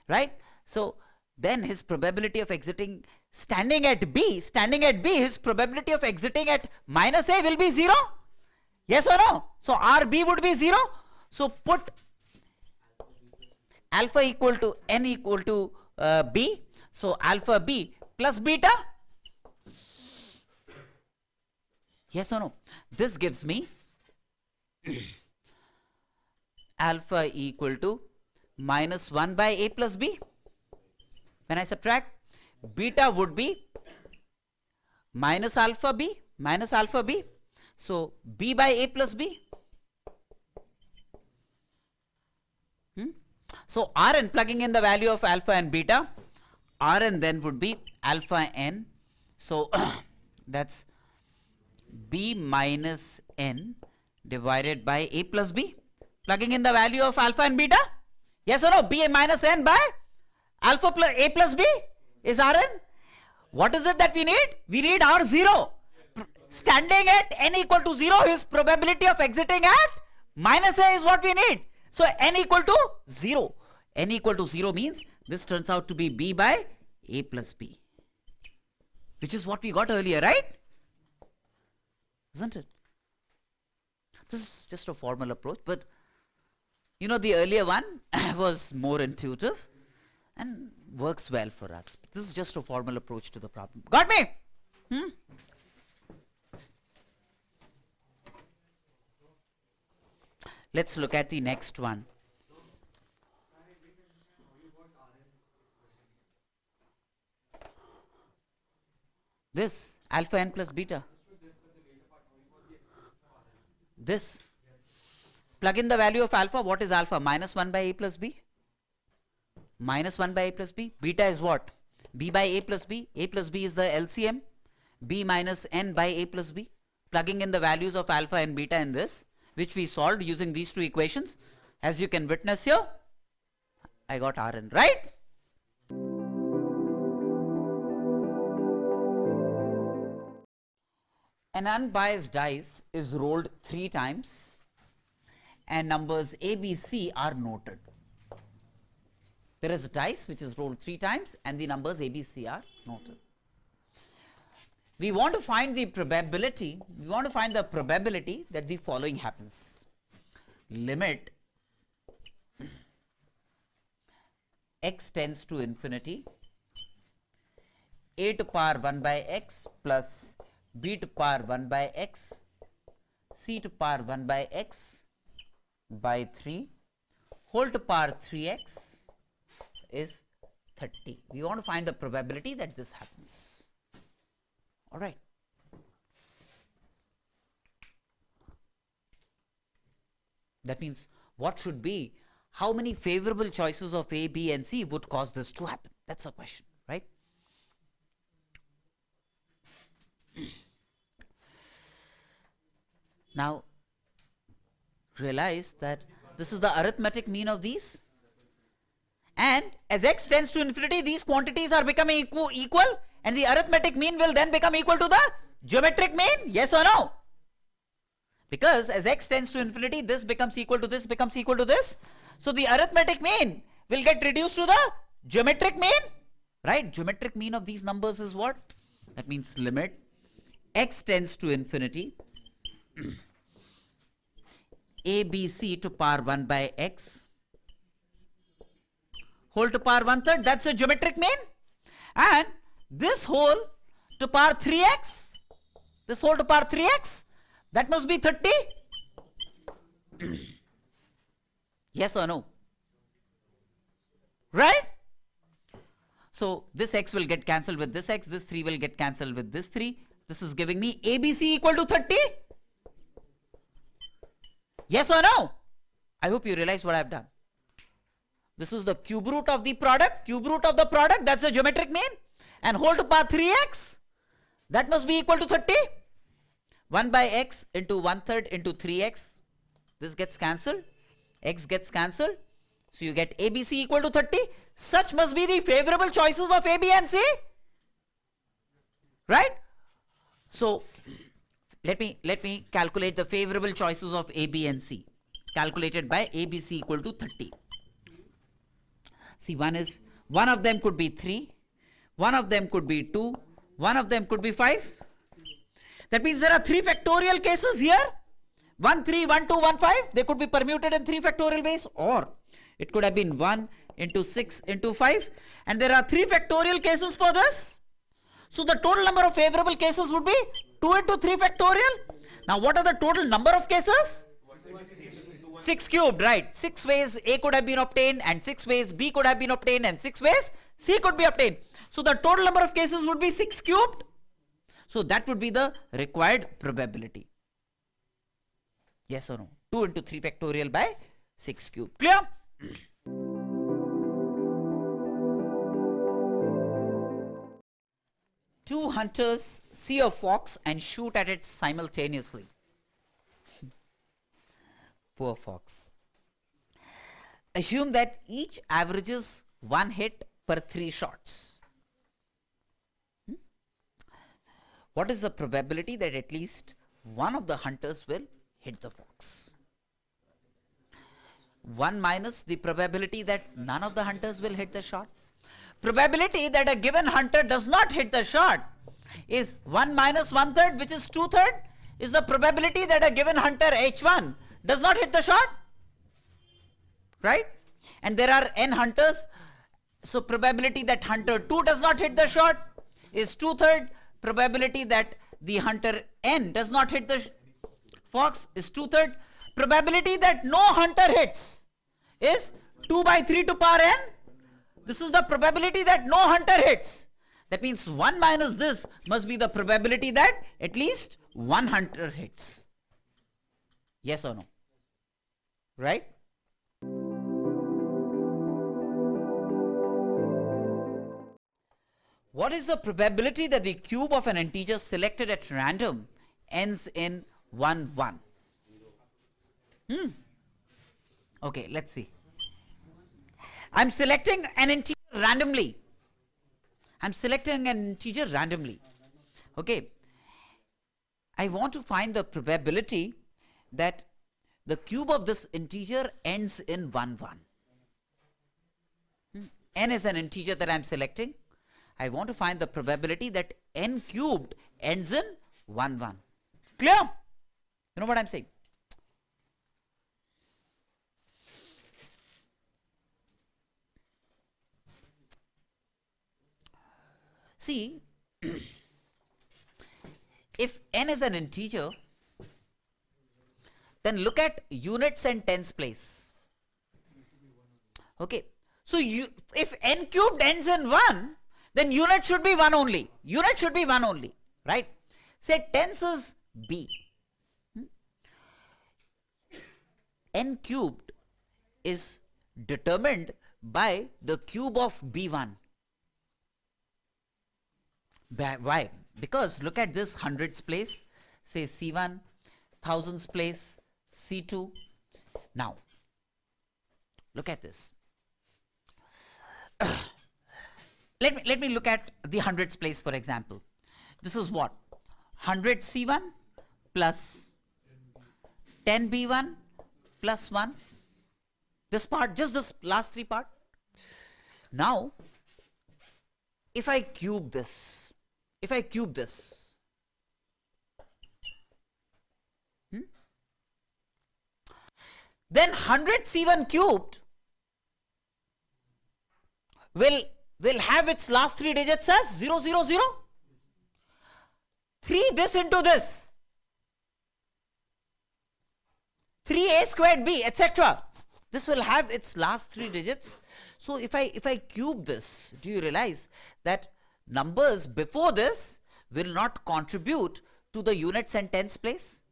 right? So then his probability of exiting standing at b, his probability of exiting at minus a will be 0. Yes or no? So Rb would be 0. So put alpha equal to n equal to b. So alpha b plus beta. Yes or no? This gives me alpha equal to minus 1 by a plus b. When I subtract, beta would be minus alpha b. So b by a plus b. So Rn, plugging in the value of alpha and beta, Rn then would be alpha n. So that's b minus n divided by a plus b. Plugging in the value of alpha and beta. Yes or no? B minus n by alpha plus a plus b is Rn. What is it that we need? We need R0. Standing at n equal to 0, his probability of exiting at minus a is what we need. So n equal to 0. N equal to 0 means this turns out to be b by a plus b, which is what we got earlier, right? Isn't it? This is just a formal approach, but you know, the earlier one was more intuitive and works well for us. This is just a formal approach to the problem. Got me? Let's look at the next one. This alpha n plus beta. This. Plug in the value of alpha. What is alpha? Minus 1 by a plus b. Minus 1 by a plus b. Beta is what? B by a plus b. A plus b is the LCM. B minus n by a plus b. Plugging in the values of alpha and beta in this, which we solved using these two equations. As you can witness here, I got Rn, right? An unbiased dice is rolled 3 times and numbers A, B, C are noted. There is a dice which is rolled 3 times and the numbers A, B, C are noted. We want to find the probability, that the following happens. Limit x tends to infinity, a to power 1 by x plus b to power 1 by x, c to power 1 by x by 3 whole to power 3x is 30. We want to find the probability that this happens. All right. That means what should be, how many favorable choices of A, B and C would cause this to happen? That's a question, right? Now, realize that this is the arithmetic mean of these. And as x tends to infinity, these quantities are becoming equal and the arithmetic mean will then become equal to the geometric mean. Yes or no? Because as x tends to infinity, this becomes equal to this, becomes equal to this. So the arithmetic mean will get reduced to the geometric mean, right? Geometric mean of these numbers is what? That means limit x tends to infinity a, b, c to power 1 by x whole to power 1/3, that's a geometric mean. And this whole to power 3x, this whole to power 3x, that must be 30. Yes or no? Right? So this x will get cancelled with this x, this 3 will get cancelled with this 3. This is giving me ABC equal to 30. Yes or no? I hope you realize what I have done. This is the cube root of the product, that's a geometric mean. And whole to power 3x, that must be equal to 30. 1 by x into 1/3 into 3x, this gets cancelled, x gets cancelled. So you get ABC equal to 30. Such must be the favorable choices of A, B and C. Right? So let me calculate the favorable choices of A, B and C, calculated by ABC equal to 30. See, one of them could be 3, one of them could be 2, one of them could be 5. That means there are 3 factorial cases here. 1, 3, 1, 2, 1, 5. They could be permuted in 3 factorial ways, or it could have been 1 into 6 into 5. And there are 3 factorial cases for this. So the total number of favorable cases would be 2 into 3 factorial. Now what are the total number of cases? 6 cubed, right? 6 ways A could have been obtained, and 6 ways B could have been obtained, and 6 ways C could be obtained. So the total number of cases would be 6 cubed. So that would be the required probability. Yes or no? 2 into 3 factorial by 6 cubed. Clear? Two hunters see a fox and shoot at it simultaneously. Poor fox. Assume that each averages 1 hit per 3 shots. What is the probability that at least one of the hunters will hit the fox? 1 minus the probability that none of the hunters will hit the shot. Probability that a given hunter does not hit the shot is 1 minus 1/3, which is 2/3, is the probability that a given hunter H1 does not hit the shot. Right? And there are n hunters. So probability that hunter 2 does not hit the shot is 2/3. Probability that the hunter n does not hit the fox is 2/3. probability that no hunter hits is 2 by 3 to power n. This is the probability that no hunter hits. That means 1 minus this must be the probability that at least one hunter hits. Yes or no? Right? What is the probability that the cube of an integer selected at random ends in 1, 1? Okay, let's see. I'm selecting an integer randomly. Okay. I want to find the probability that the cube of this integer ends in 1, 1. N is an integer that I'm selecting. I want to find the probability that n cubed ends in 1, 1. Clear? You know what I'm saying? See, if n is an integer, then look at units and tens place. Okay, so if n cubed ends in 1, then unit should be 1 only. Unit should be 1 only, right? Say tens is b. N cubed is determined by the cube of b1. Why? Because look at this hundreds place, say C1, thousands place, C2. Now, look at this. Let me look at the hundreds place, for example. This is what? 100 C1 plus 10 B1 plus 1. This part, just this last 3 part. Now, if I cube this, then 100 C1 cubed will have its last 3 digits as 0, 0, 0. 3 this into this. 3a squared b, etc. This will have its last 3 digits. So if I cube this, do you realize that numbers before this will not contribute to the units and tens place?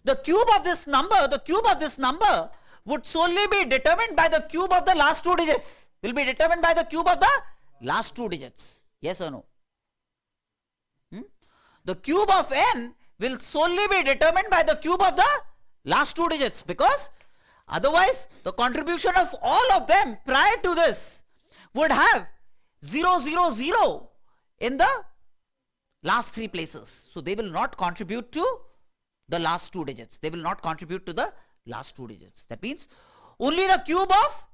The cube of this number would solely be determined by the cube of the last 2 digits. Will be determined by the cube of the last 2 digits. Yes or no? The cube of n will solely be determined by the cube of the last 2 digits, because otherwise the contribution of all of them prior to this would have 0, 0, 0 in the last 3 places. So they will not contribute to the last 2 digits. They will not contribute to the last 2 digits. That means only the cube of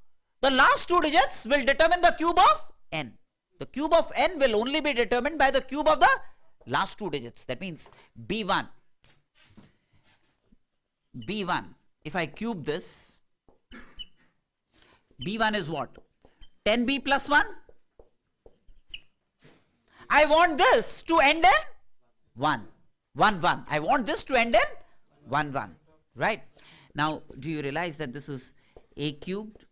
the last 2 digits will determine the cube of n. The cube of n will only be determined by the cube of the last 2 digits. That means b1. If I cube this, b1 is what? 10b plus 1. I want this to end in 1. 1, 1. I want this to end in 1, 1. Right? Now, do you realize that this is a cubed,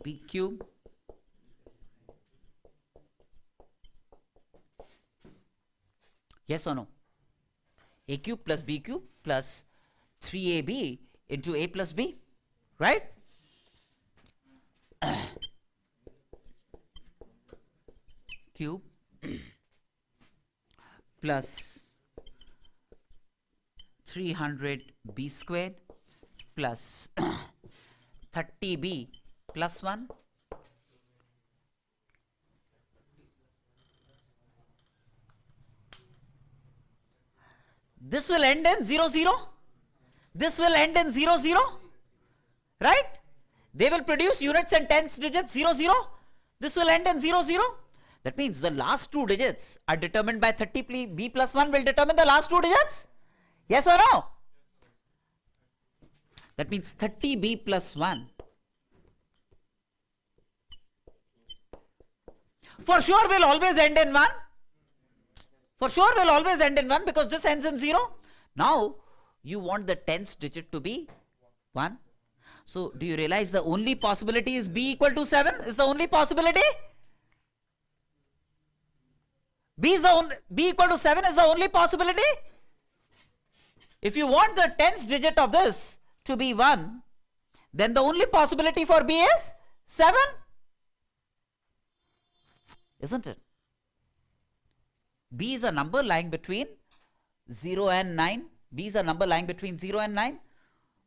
b cubed, yes or no? A cube plus b cube plus 3ab into a plus b, right? Cube plus 300b squared plus 30b plus 1 . This will end in 0, 0. This will end in 0, 0. Right? They will produce units and tens digits 0, 0. This will end in 0, 0. That means the last 2 digits are determined by 30b plus 1 will determine the last 2 digits. Yes or no? That means 30b plus 1 for sure will always end in 1. For sure will always end in 1 because this ends in 0. Now you want the 10th digit to be 1. So do you realize the only possibility is b equal to 7 is the only possibility? B equal to 7 is the only possibility. If you want the 10th digit of this to be 1, then the only possibility for B is 7. Isn't it? B is a number lying between 0 and 9. B is a number lying between 0 and 9.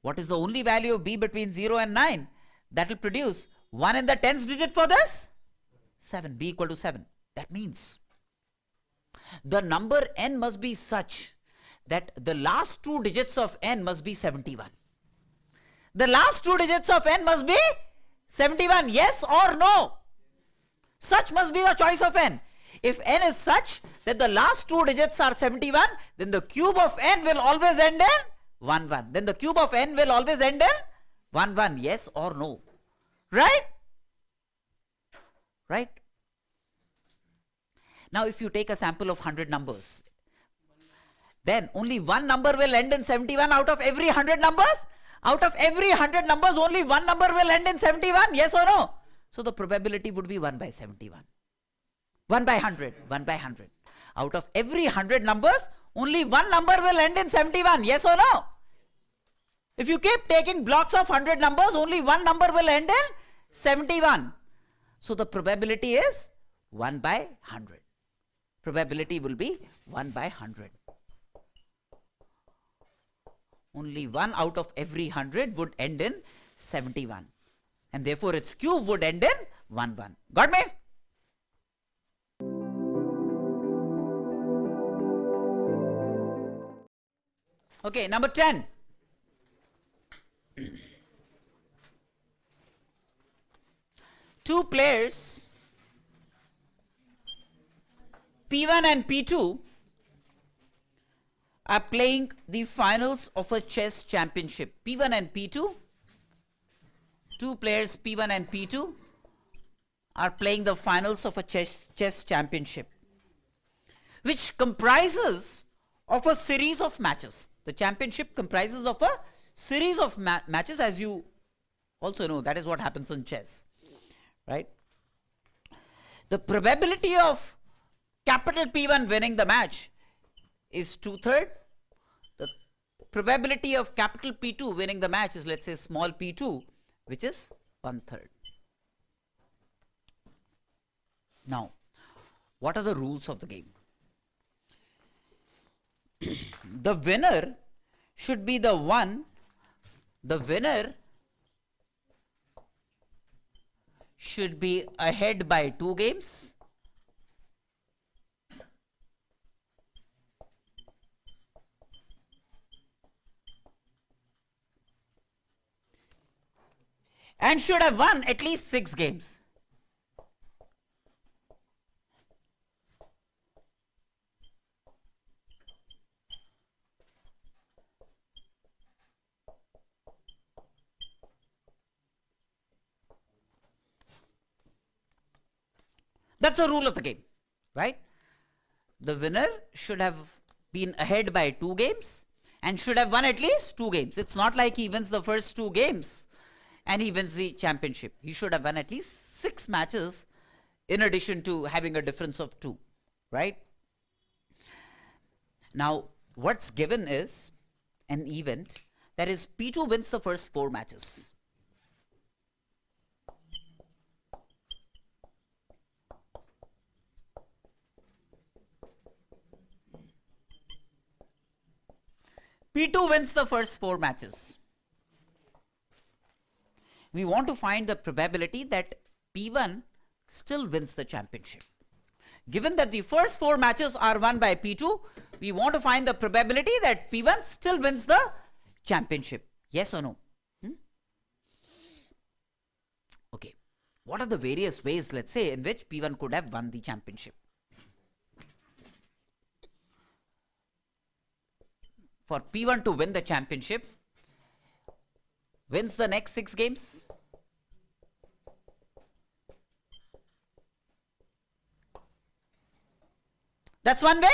What is the only value of B between 0 and 9? That will produce 1 in the 10th digit for this? 7. B equal to 7. That means the number n must be such that the last 2 digits of n must be 71. The last 2 digits of n must be 71. Yes or no? Such must be the choice of n. If n is such that the last 2 digits are 71, then the cube of n will always end in 1 1. Then the cube of n will always end in 1 1. Yes or no? Right? Right? Now if you take a sample of 100 numbers, then only one number will end in 71 out of every 100 numbers. Out of every 100 numbers, only one number will end in 71. Yes or no? So the probability would be 1 by 71. 1 by 100. 1 by 100. Out of every 100 numbers, only one number will end in 71. Yes or no? If you keep taking blocks of 100 numbers, only one number will end in 71. So the probability is 1 by 100. Probability will be 1 by 100. Only one out of every 100 would end in 71. And therefore its cube would end in 1 1. Got me? Okay, number 10. Two players, P1 and P2, are playing the finals of a chess championship. P1 and P2, two players P1 and P2 are playing the finals of a chess championship, which comprises of a series of matches. The championship comprises of a series of matches, as you also know. That is what happens in chess, right? The probability of capital P1 winning the match is 2/3. The probability of capital P2 winning the match is, let's say, small p2, which is 1/3. Now, what are the rules of the game? The winner should be the one, the winner should be ahead by 2 games. And should have won at least 6 games. That's a rule of the game, right? The winner should have been ahead by 2 games and should have won at least 2 games. It's not like he wins the first 2 games and he wins the championship. He should have won at least 6 matches in addition to having a difference of 2, right? Now, what's given is an event, that is P2 wins the first 4 matches. P2 wins the first 4 matches. We want to find the probability that P1 still wins the championship. Given that the first 4 matches are won by P2, we want to find the probability that P1 still wins the championship. Yes or no? Okay. What are the various ways, let's say, in which P1 could have won the championship? For P1 to win the championship, wins the next 6 games. That's one way.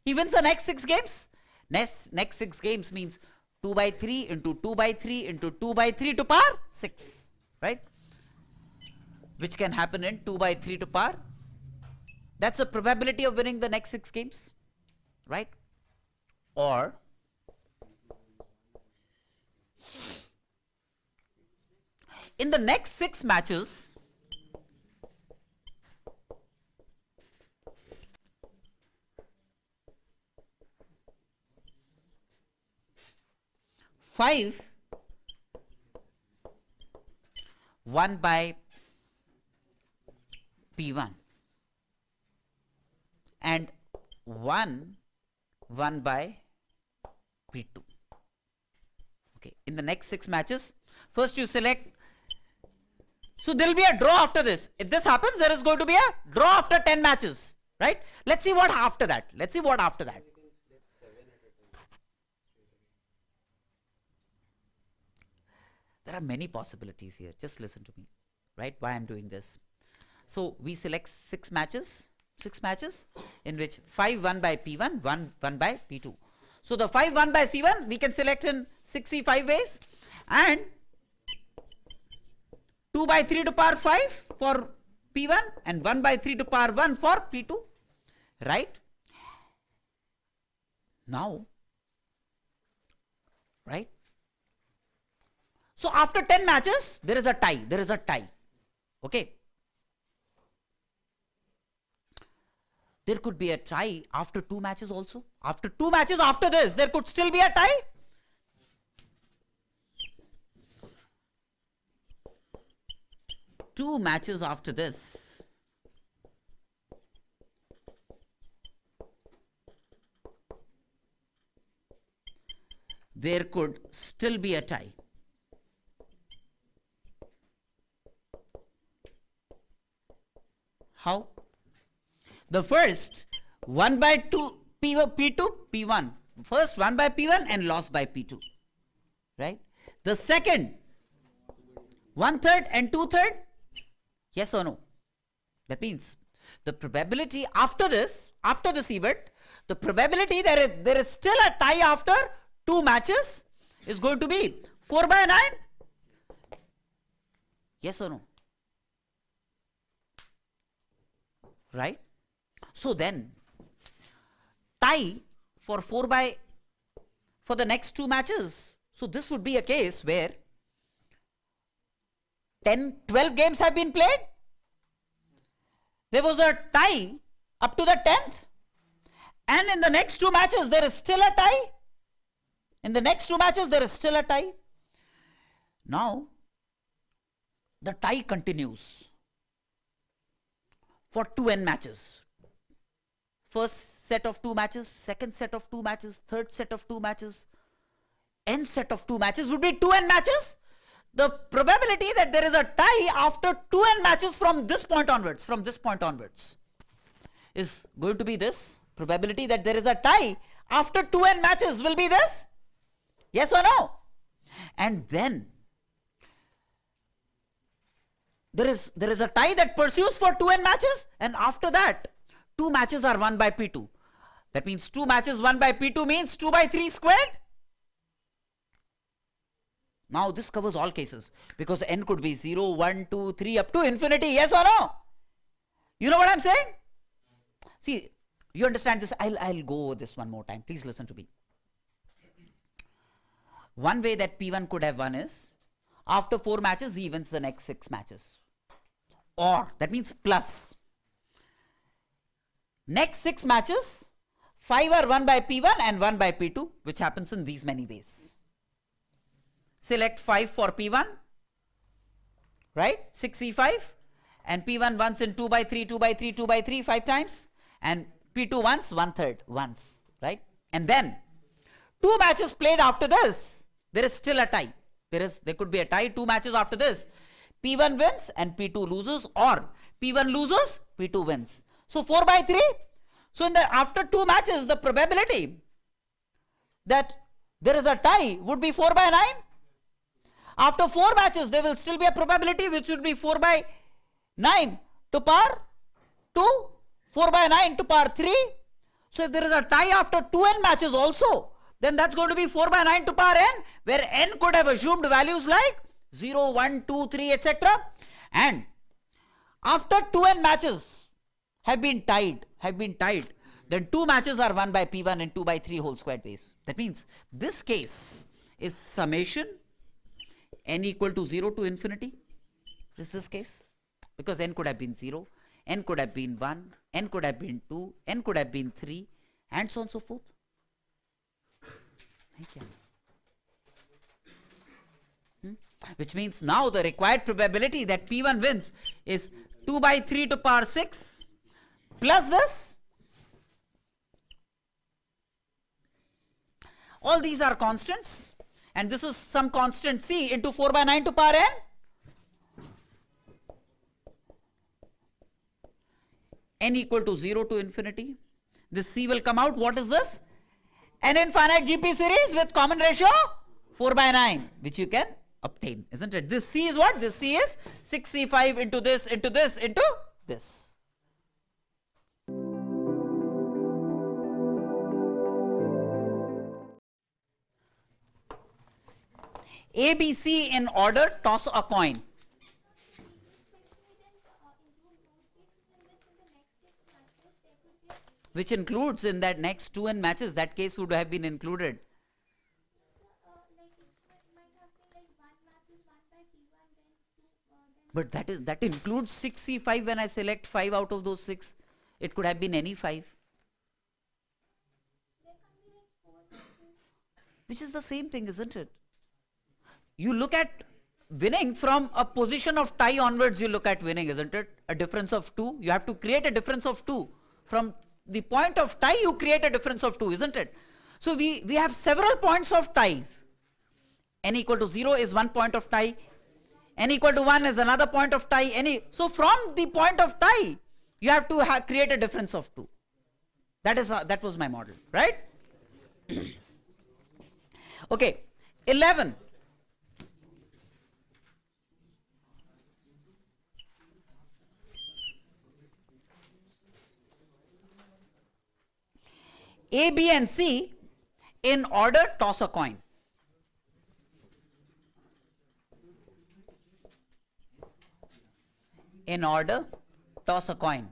He wins the next 6 games. Next 6 games means 2 by 3 into 2 by 3 into 2 by 3 to power 6, right? Which can happen in 2 by 3 to power. That's the probability of winning the next 6 games, right? Or in the next 6 matches, five 1 by P1 and 1 by P2. Okay, in the next 6 matches, first you select. So there will be a draw after this. If this happens, there is going to be a draw after 10 matches, right? Let's see what after that. Let's see what after that. There are many possibilities here. Just listen to me, right? Why I'm doing this. So we select 6 matches in which 5 1 by P1, 1 by P2. So the 5 1 by C1 we can select in 65 ways, and 2 by 3 to power 5 for P1 and 1 by 3 to power 1 for P2, right? Now, right? So after 10 matches, there is a tie. Okay. There could be a tie after 2 matches also. After 2 matches after this, there could still be a tie. Two matches after this. There could still be a tie. How? The first 1 by 2 P2 P1. First 1 by P1 and lost by P2. Right? The second 1/3 and 2/3. Yes or no? That means the probability after this event, the probability there is still a tie after 2 matches is going to be 4 by 9. Yes or no? Right? So then, tie for the next 2 matches. So this would be a case where 12 games have been played. There was a tie up to the 10th. And in the next 2 matches, there is still a tie. Now, the tie continues for 2n matches. First set of 2 matches, second set of 2 matches, third set of 2 matches, n set of 2 matches would be 2n matches. The probability that there is a tie after 2n matches from this point onwards, is going to be this. Probability that there is a tie after 2n matches will be this. Yes or no? And then there is a tie that pursues for 2n matches, and after that 2 matches are 1 by P2. That means 2 matches 1 by P2 means 2 by 3 squared. Now this covers all cases because n could be 0, 1, 2, 3 up to infinity. Yes or no? You know what I'm saying? See, you understand this. I'll go over this one more time. Please listen to me. One way that P1 could have won is after 4 matches he wins the next 6 matches. Or that means plus. Next 6 matches, 5 are 1 by P1 and 1 by P2, which happens in these many ways. Select 5 for P1, right? 6 E5, and P1 once in 2 by 3, 2 by 3, 2 by 3, 5 times, and P2 once, 1/3 once, right? And then 2 matches played after this, there is still a tie. There could be a tie 2 matches after this. P1 wins and P2 loses, or P1 loses, P2 wins. So 4 by 3. So after 2 matches, the probability that there is a tie would be 4 by 9. After 4 matches, there will still be a probability which would be 4 by 9 to power 2, 4 by 9 to power 3. So if there is a tie after 2n matches also, then that's going to be 4 by 9 to power n, where n could have assumed values like 0, 1, 2, 3, etc. And after 2n matches have been tied, then 2 matches are won by P1 and 2 by 3 whole squared base. That means this case is summation n equal to 0 to infinity. This case, because n could have been 0, n could have been 1, n could have been 2, n could have been 3, and so on and so forth. Which means now the required probability that P1 wins is 2 by 3 to power 6 plus this. All these are constants, and this is some constant C into 4 by 9 to power n. N equal to 0 to infinity. This C will come out. What is this? An infinite GP series with common ratio 4 by 9, which you can obtain, isn't it? This C is what? This C is 6C5 into this, into this, into this. A, B, C in order, toss a coin. Which includes in that next 2n matches, that case would have been included. But that includes 6C5 when I select 5 out of those 6. It could have been any 5. Which is the same thing, isn't it? You look at winning from a position of tie onwards, you look at winning, isn't it? A difference of 2. You have to create a difference of 2. From the point of tie, you create a difference of 2, isn't it? So we have several points of ties. N equal to 0 is one point of tie. N equal to 1 is another point of tie. So from the point of tie, you have to create a difference of 2. That was my model, right? Okay, 11. A, B and C in order, toss a coin. In order, toss a coin.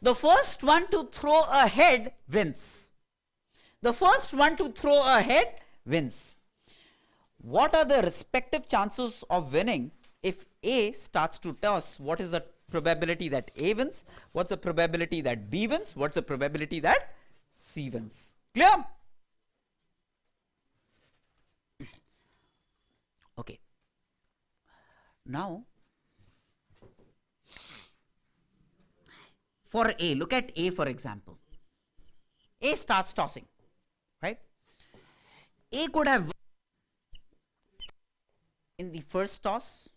The first one to throw a head wins. The first one to throw a head wins. What are the respective chances of winning if A starts to toss? What is the probability that A wins? What's the probability that B wins? What's the probability that C wins? Clear? Okay. Now, for A, look at A for example. A starts tossing, right? A could have in the first toss.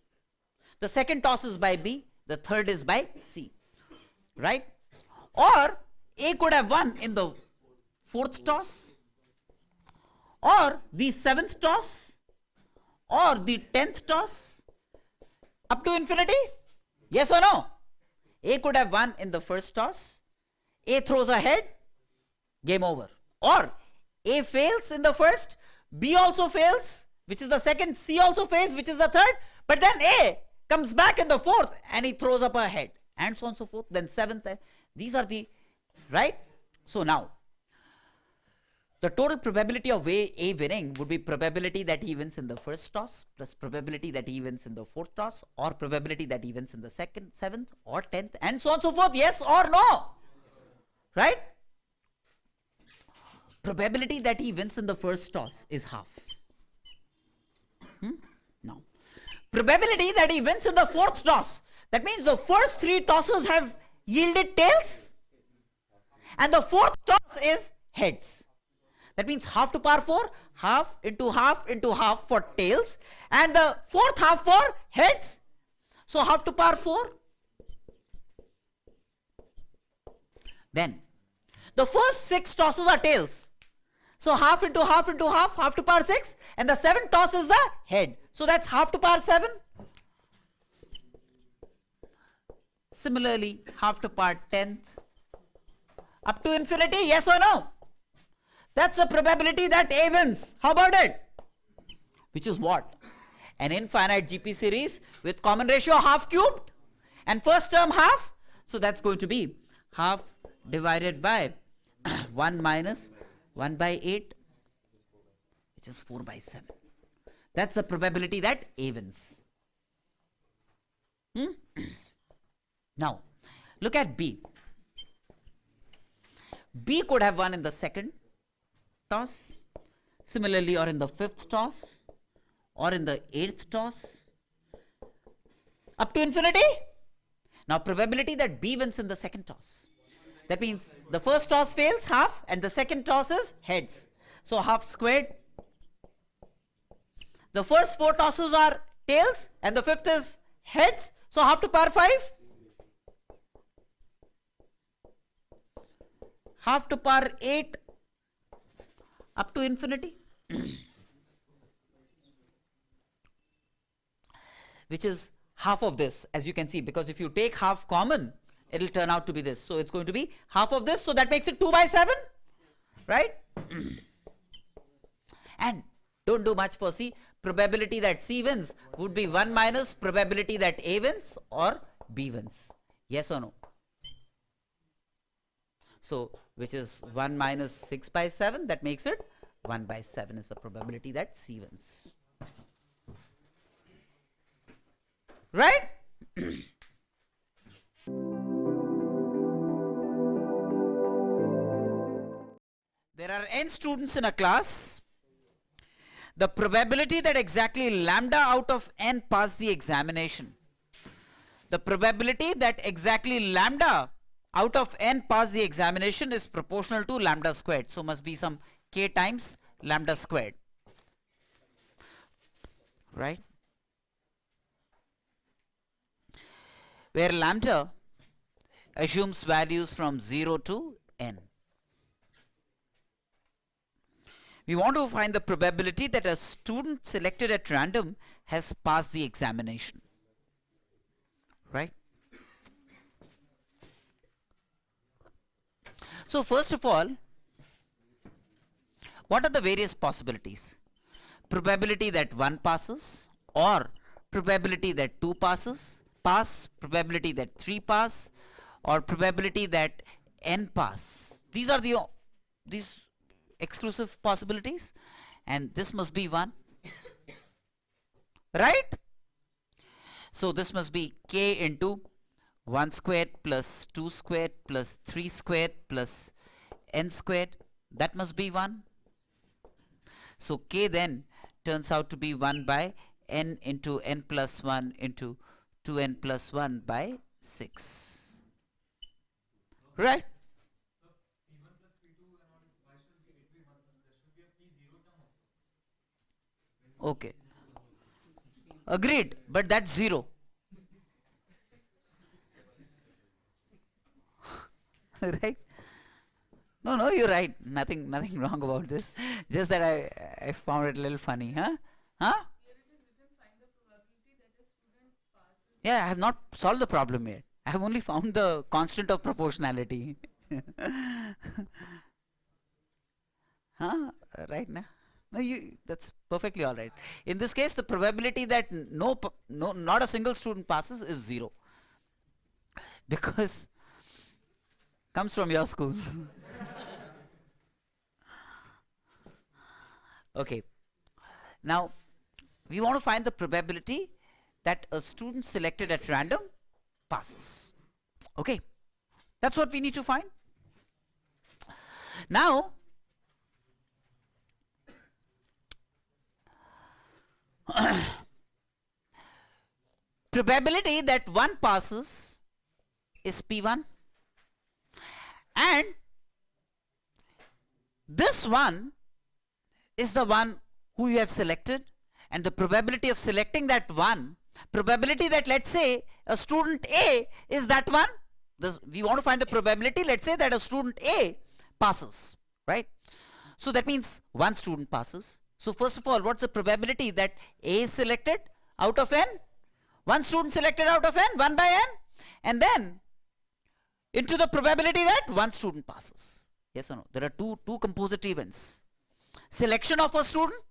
The second toss is by B, the third is by C, right? Or A could have won in the fourth toss, or the seventh toss, or the 10th toss, up to infinity. Yes or no? A could have won in the first toss. A throws a head, game over. Or A fails in the first, B also fails, which is the second, C also fails, which is the third, but then A comes back in the fourth and he throws up a head, and so on and so forth. Then seventh, these are the, right? So now, the total probability of A winning would be probability that he wins in the first toss plus probability that he wins in the fourth toss, or probability that he wins in the second, seventh, or 10th, and so on and so forth. Yes or no? Right? Probability that he wins in the first toss is half. Now, probability that he wins in the fourth toss, that means the first 3 tosses have yielded tails, and the fourth toss is heads. That means half to power 4, half into half into half for tails, and the fourth half for heads. So half to power 4. Then the first 6 tosses are tails. So half into half into half to power 6, and the 7th toss is the head. So that's half to power 7. Similarly, half to power 10th. Up to infinity, yes or no? That's a probability that A wins. How about it? Which is what? An infinite GP series with common ratio half cubed and first term half. So that's going to be half divided by 1 minus 1 by 8, which is 4 by 7. That's the probability that A wins. Now, look at B. B could have won in the second toss, similarly, or in the fifth toss, or in the eighth toss, up to infinity. Now, probability that B wins in the second toss. That means the first toss fails, half, and the second toss is heads. So, half squared. The first 4 tosses are tails, and the fifth is heads. So, half to power 5. Half to power 8 up to infinity. Which is half of this, as you can see, because if you take half common, it will turn out to be this. So, it's going to be half of this. So, that makes it 2 by 7, right? And don't do much for C. Probability that C wins would be 1 minus probability that A wins or B wins. Yes or no? So, which is 1 minus 6 by 7, that makes it 1 by 7 is the probability that C wins. Right? There are n students in a class. The probability that exactly lambda out of n pass the examination. The probability that exactly lambda out of n pass the examination is proportional to lambda squared. So, must be some k times lambda squared. Right? Where lambda assumes values from 0 to n. We want to find the probability that a student selected at random has passed the examination. Right? So, first of all, what are the various possibilities? Probability that 1 passes, or probability that 2 pass, probability that 3 pass, or probability that n pass. These are these exclusive possibilities, and this must be 1. Right? So, this must be k into 1 squared plus 2 squared plus 3 squared plus n squared. That must be 1. So, k then turns out to be 1 by n into n plus 1 into 2n plus 1 by 6. Right? Okay. Agreed, but that's 0. Right? No, you're right. Nothing wrong about this. Just that I found it a little funny, huh? Huh? Yeah, I have not solved the problem yet. I have only found the constant of proportionality. Huh? Right now? No, that's perfectly all right. In this case, the probability that not a single student passes is 0. Because comes from your school. Okay. Now, we want to find the probability that a student selected at random passes. Okay. That's what we need to find. Now, probability that 1 passes is P1, and this one is the one who you have selected, and the probability of selecting that one, probability that, let's say, a student A is that one. We want to find the probability, let's say, that a student A passes, right? So that means 1 student passes. So first of all, what's the probability that A is selected out of n? 1 student selected out of n, 1 by n. and then into the probability that one student passes. Yes or no? There are two composite events. Selection of a student,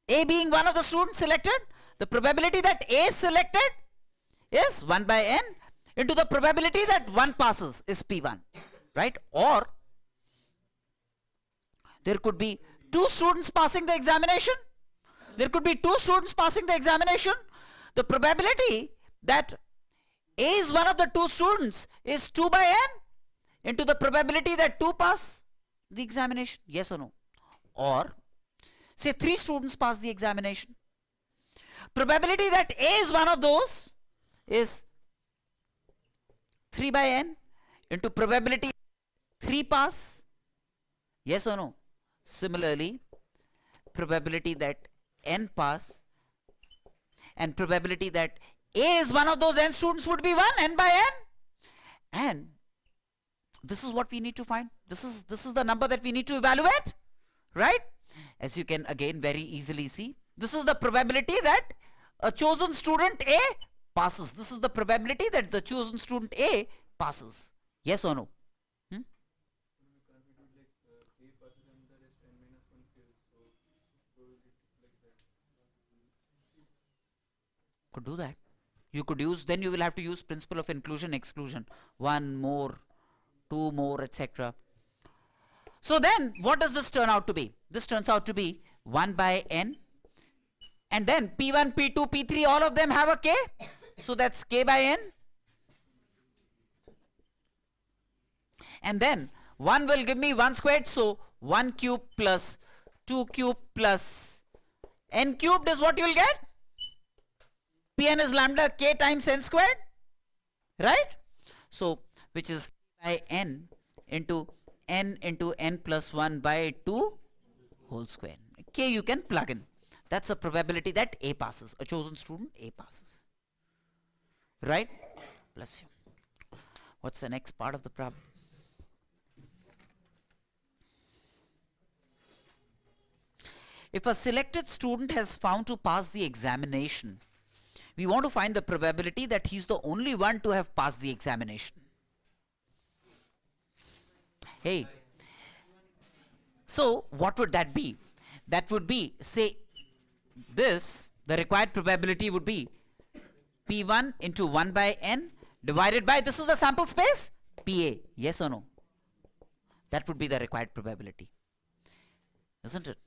A being one of the students selected, the probability that A is selected is 1 by n into the probability that 1 passes is P1, right? Or there could be 2 students passing the examination. There could be 2 students passing the examination. The probability that A is one of the 2 students is 2 by n into the probability that 2 pass the examination. Yes or no? Or say 3 students pass the examination. Probability that A is one of those is 3 by n into probability 3 pass. Yes or no? Similarly, probability that n pass and probability that A is one of those n students would be 1, n by n. And this is what we need to find. This is the number that we need to evaluate, right? As you can again very easily see, this is the probability that a chosen student A passes. This is the probability that the chosen student A passes. Yes or no? Could do that. You could use, then you will have to use principle of inclusion exclusion. 1 more, 2 more, etc. So then what does this turn out to be? This turns out to be 1 by n, and then P1, P2, P3, all of them have a k, so that's k by n, and then 1 will give me 1 squared, so 1 cube plus 2 cube plus n cubed is what you will get. Pn is lambda k times n squared, right? So which is by n into n plus 1 by 2 whole square. K you can plug in. That's the probability that A passes, a chosen student A passes, right? Bless you. What's the next part of the problem? If a selected student has found to pass the examination, we want to find the probability that he's the only one to have passed the examination. Hey, so what would that be? That would be, say, this, the required probability would be P1 into 1 by n divided by, this is the sample space, PA. Yes or no? That would be the required probability, isn't it?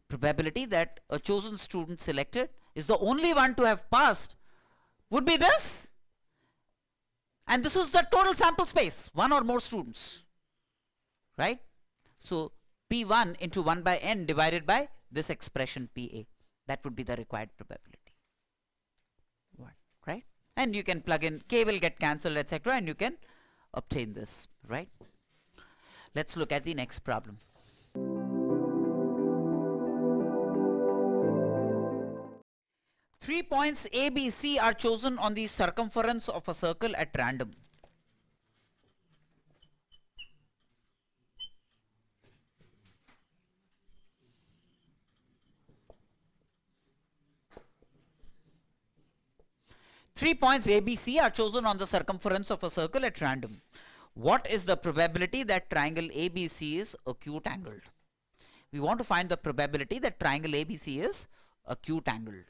Probability that a chosen student selected is the only one to have passed would be this, and this is the total sample space, 1 or more students, right? So P1 into 1 by n divided by this expression PA, that would be the required probability, right? And you can plug in, k will get cancelled, etc., and you can obtain this, right? Let's look at the next problem. Three points A, B, C are chosen on the circumference of a circle at random. Three points A, B, C are chosen on the circumference of a circle at random. What is the probability that triangle ABC is acute angled? We want to find the probability that triangle ABC is acute angled.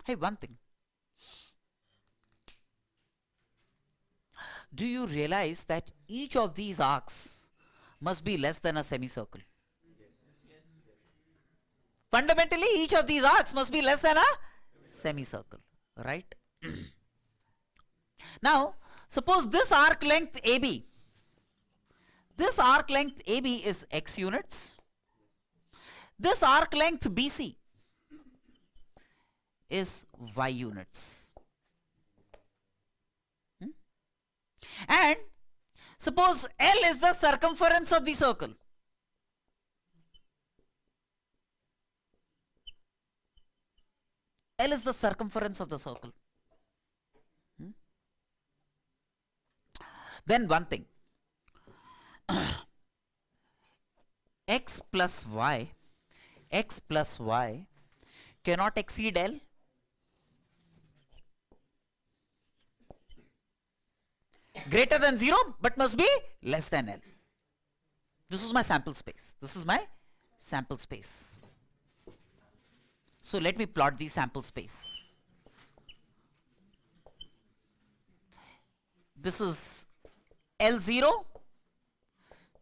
Hey, one thing. Do you realize that each of these arcs must be less than a semicircle? Fundamentally, each of these arcs must be less than a semicircle, right? Now, suppose this arc length AB. This arc length AB is x units. This arc length BC is y units. And suppose L is the circumference of the circle. L is the circumference of the circle. Then one thing. X plus y x plus y cannot exceed L? Greater than 0 but must be less than L. This is my sample space. This is my sample space. So let me plot the sample space. This is L0.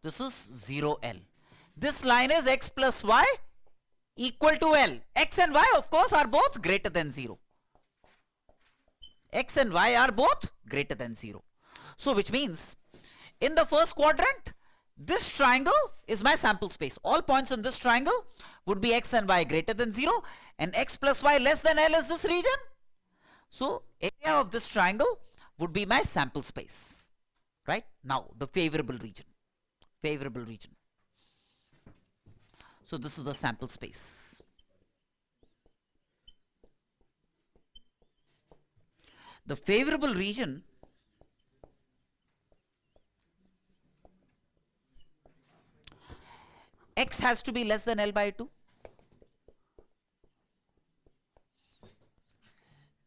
This is 0L. This line is x plus y equal to L. X and y, of course, are both greater than 0. X and y are both greater than 0. So which means in the first quadrant, this triangle is my sample space. All points in this triangle would be x and y greater than 0 and x plus y less than L is this region. So area of this triangle would be my sample space. Right? Now the favorable region. Favorable region. So this is the sample space. The favorable region x has to be less than L by 2.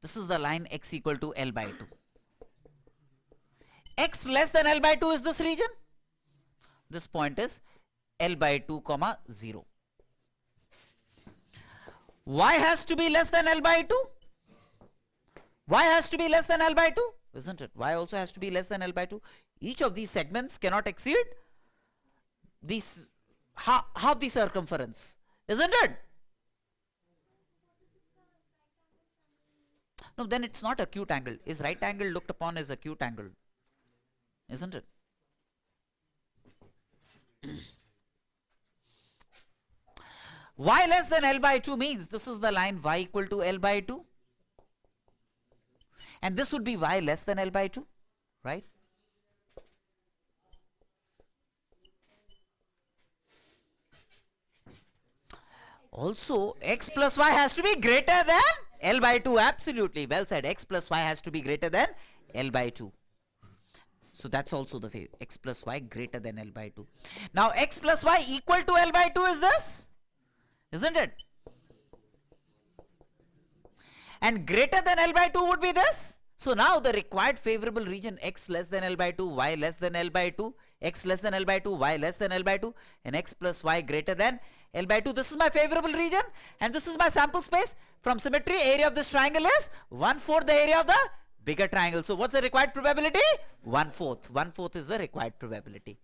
This is the line x equal to L by 2. X less than L by 2 is this region. This point is L by 2 comma 0. Y has to be less than L by 2. Y has to be less than L by 2, isn't it? Y also has to be less than L by 2. Each of these segments cannot exceed these half the circumference, isn't it? No, then it's not acute angle. Is right angle looked upon as acute angle, isn't it? Y less than L by 2 means this is the line y equal to L by 2. And this would be y less than L by 2, right? Also, x plus y has to be greater than L by 2. Absolutely. Well said. X plus y has to be greater than L by 2. So that's also the favor. X plus y greater than L by 2. Now, x plus y equal to L by 2 is this, isn't it? And greater than L by 2 would be this. So now the required favorable region x less than L by 2, y less than L by 2, x less than L by 2, y less than L by 2, and x plus y greater than L by 2. This is my favorable region and this is my sample space. From symmetry, area of this triangle is 1/4 the area of the bigger triangle. So what's the required probability? 1/4. 1/4 is the required probability.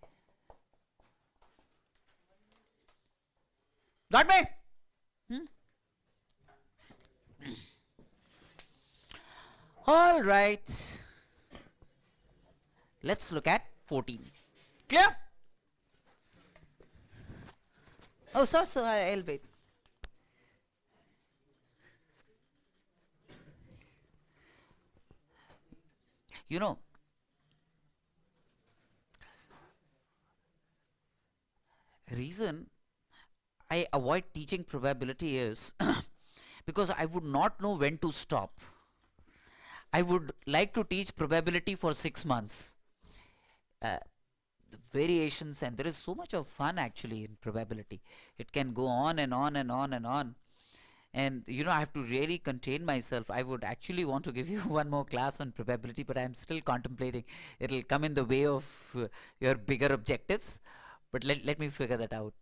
Got me? All right. Let's look at 14. Clear? Oh, so I'll wait. You know, reason I avoid teaching probability is because I would not know when to stop. I would like to teach probability for 6 months. The variations, and there is so much of fun actually in probability. It can go on and on and on and on. And you know, I have to really contain myself. I would actually want to give you one more class on probability, but I'm still contemplating. It'll come in the way of your bigger objectives. But let me figure that out.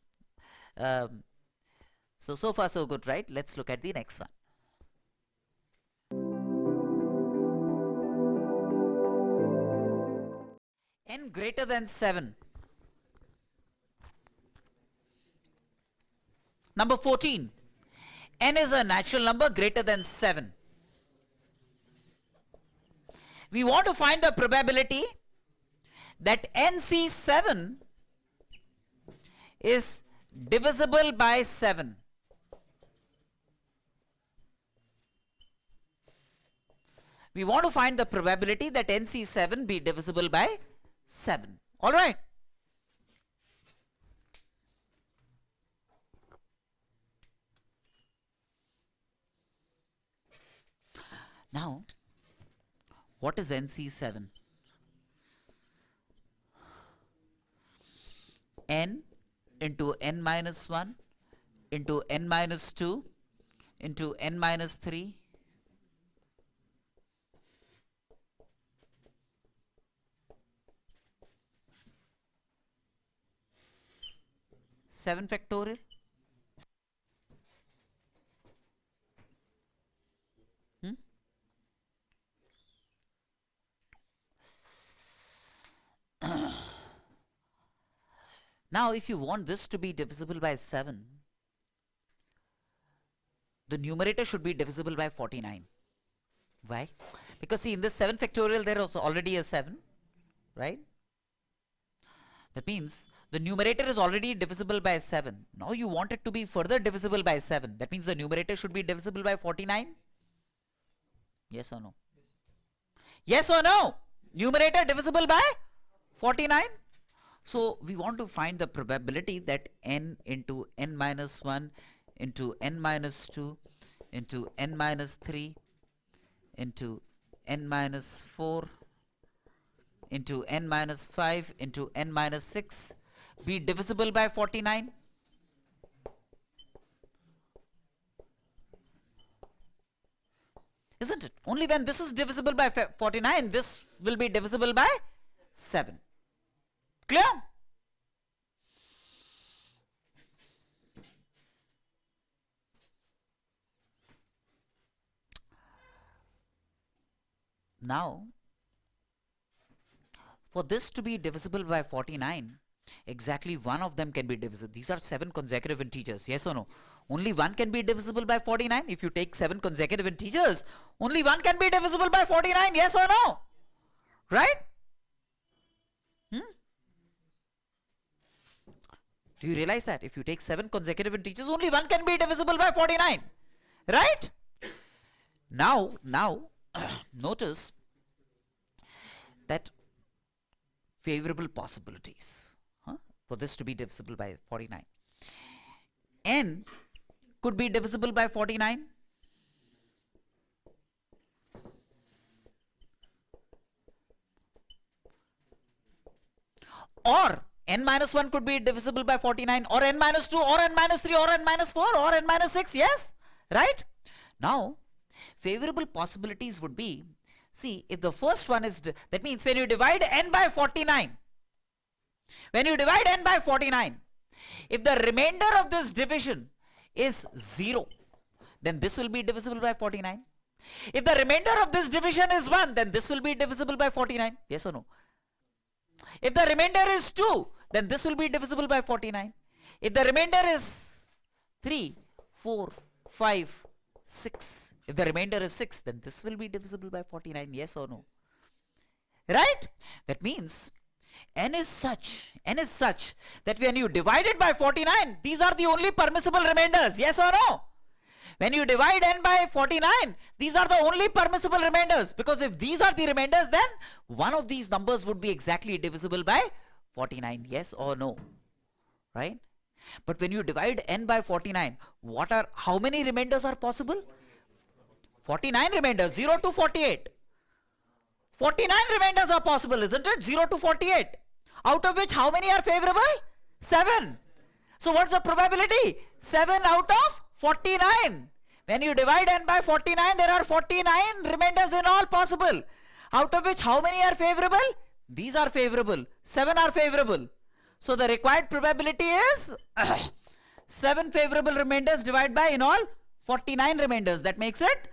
So far so good, right? Let's look at the next one. N greater than 7. Number 14. N is a natural number greater than 7. We want to find the probability that NC7 is divisible by 7. We want to find the probability that NC7 be divisible by 7. All right. Now, what is NC7? N into n minus 1 into n minus 2 into n minus 3 7 factorial. Now, if you want this to be divisible by 7, the numerator should be divisible by 49. Why? Because see, in this 7 factorial, there is already a 7, right? That means the numerator is already divisible by 7. Now you want it to be further divisible by 7. That means the numerator should be divisible by 49. Yes or no? Yes or no? Numerator divisible by 49. So we want to find the probability that n into n minus 1 into n minus 2 into n minus 3 into n minus 4 into n minus 5 into n minus 6 be divisible by 49. Isn't it? Only when this is divisible by 49, this will be divisible by 7. Clear? Now, for this to be divisible by 49, exactly one of them can be divisible. These are 7 consecutive integers. Yes or no? Only one can be divisible by 49. If you take 7 consecutive integers, only one can be divisible by 49. Yes or no? Right? Do you realize that? If you take 7 consecutive integers, only one can be divisible by 49. Right? Now, notice that favorable possibilities for this to be divisible by 49. N could be divisible by 49. Or n minus 1 could be divisible by 49, or n minus 2, or n minus 3, or n minus 4, or n minus 6. Yes? Right? Now, favorable possibilities would be, see, if the first one is, that means when you divide n by 49, if the remainder of this division is 0, then this will be divisible by 49. If the remainder of this division is 1, then this will be divisible by 49. Yes or no? If the remainder is 2, then this will be divisible by 49. If the remainder is 3, 4, 5, 6, if the remainder is 6, then this will be divisible by 49. Yes or no? Right? That means n is such that when you divide it by 49, these are the only permissible remainders. Yes or no? When you divide n by 49, these are the only permissible remainders, because if these are the remainders, then one of these numbers would be exactly divisible by 49. Yes or no? Right? But when you divide n by 49, how many remainders are possible? 49 remainders, 0 to 48. 49 remainders are possible, isn't it? 0 to 48. Out of which how many are favorable? 7. So what's the probability? 7 out of 49. When you divide n by 49, there are 49 remainders in all possible. Out of which how many are favorable? These are favorable. 7 are favorable. So the required probability is 7 favorable remainders divided by in all 49 remainders. That makes it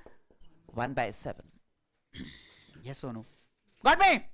1 by 7. Yes or no? Got me?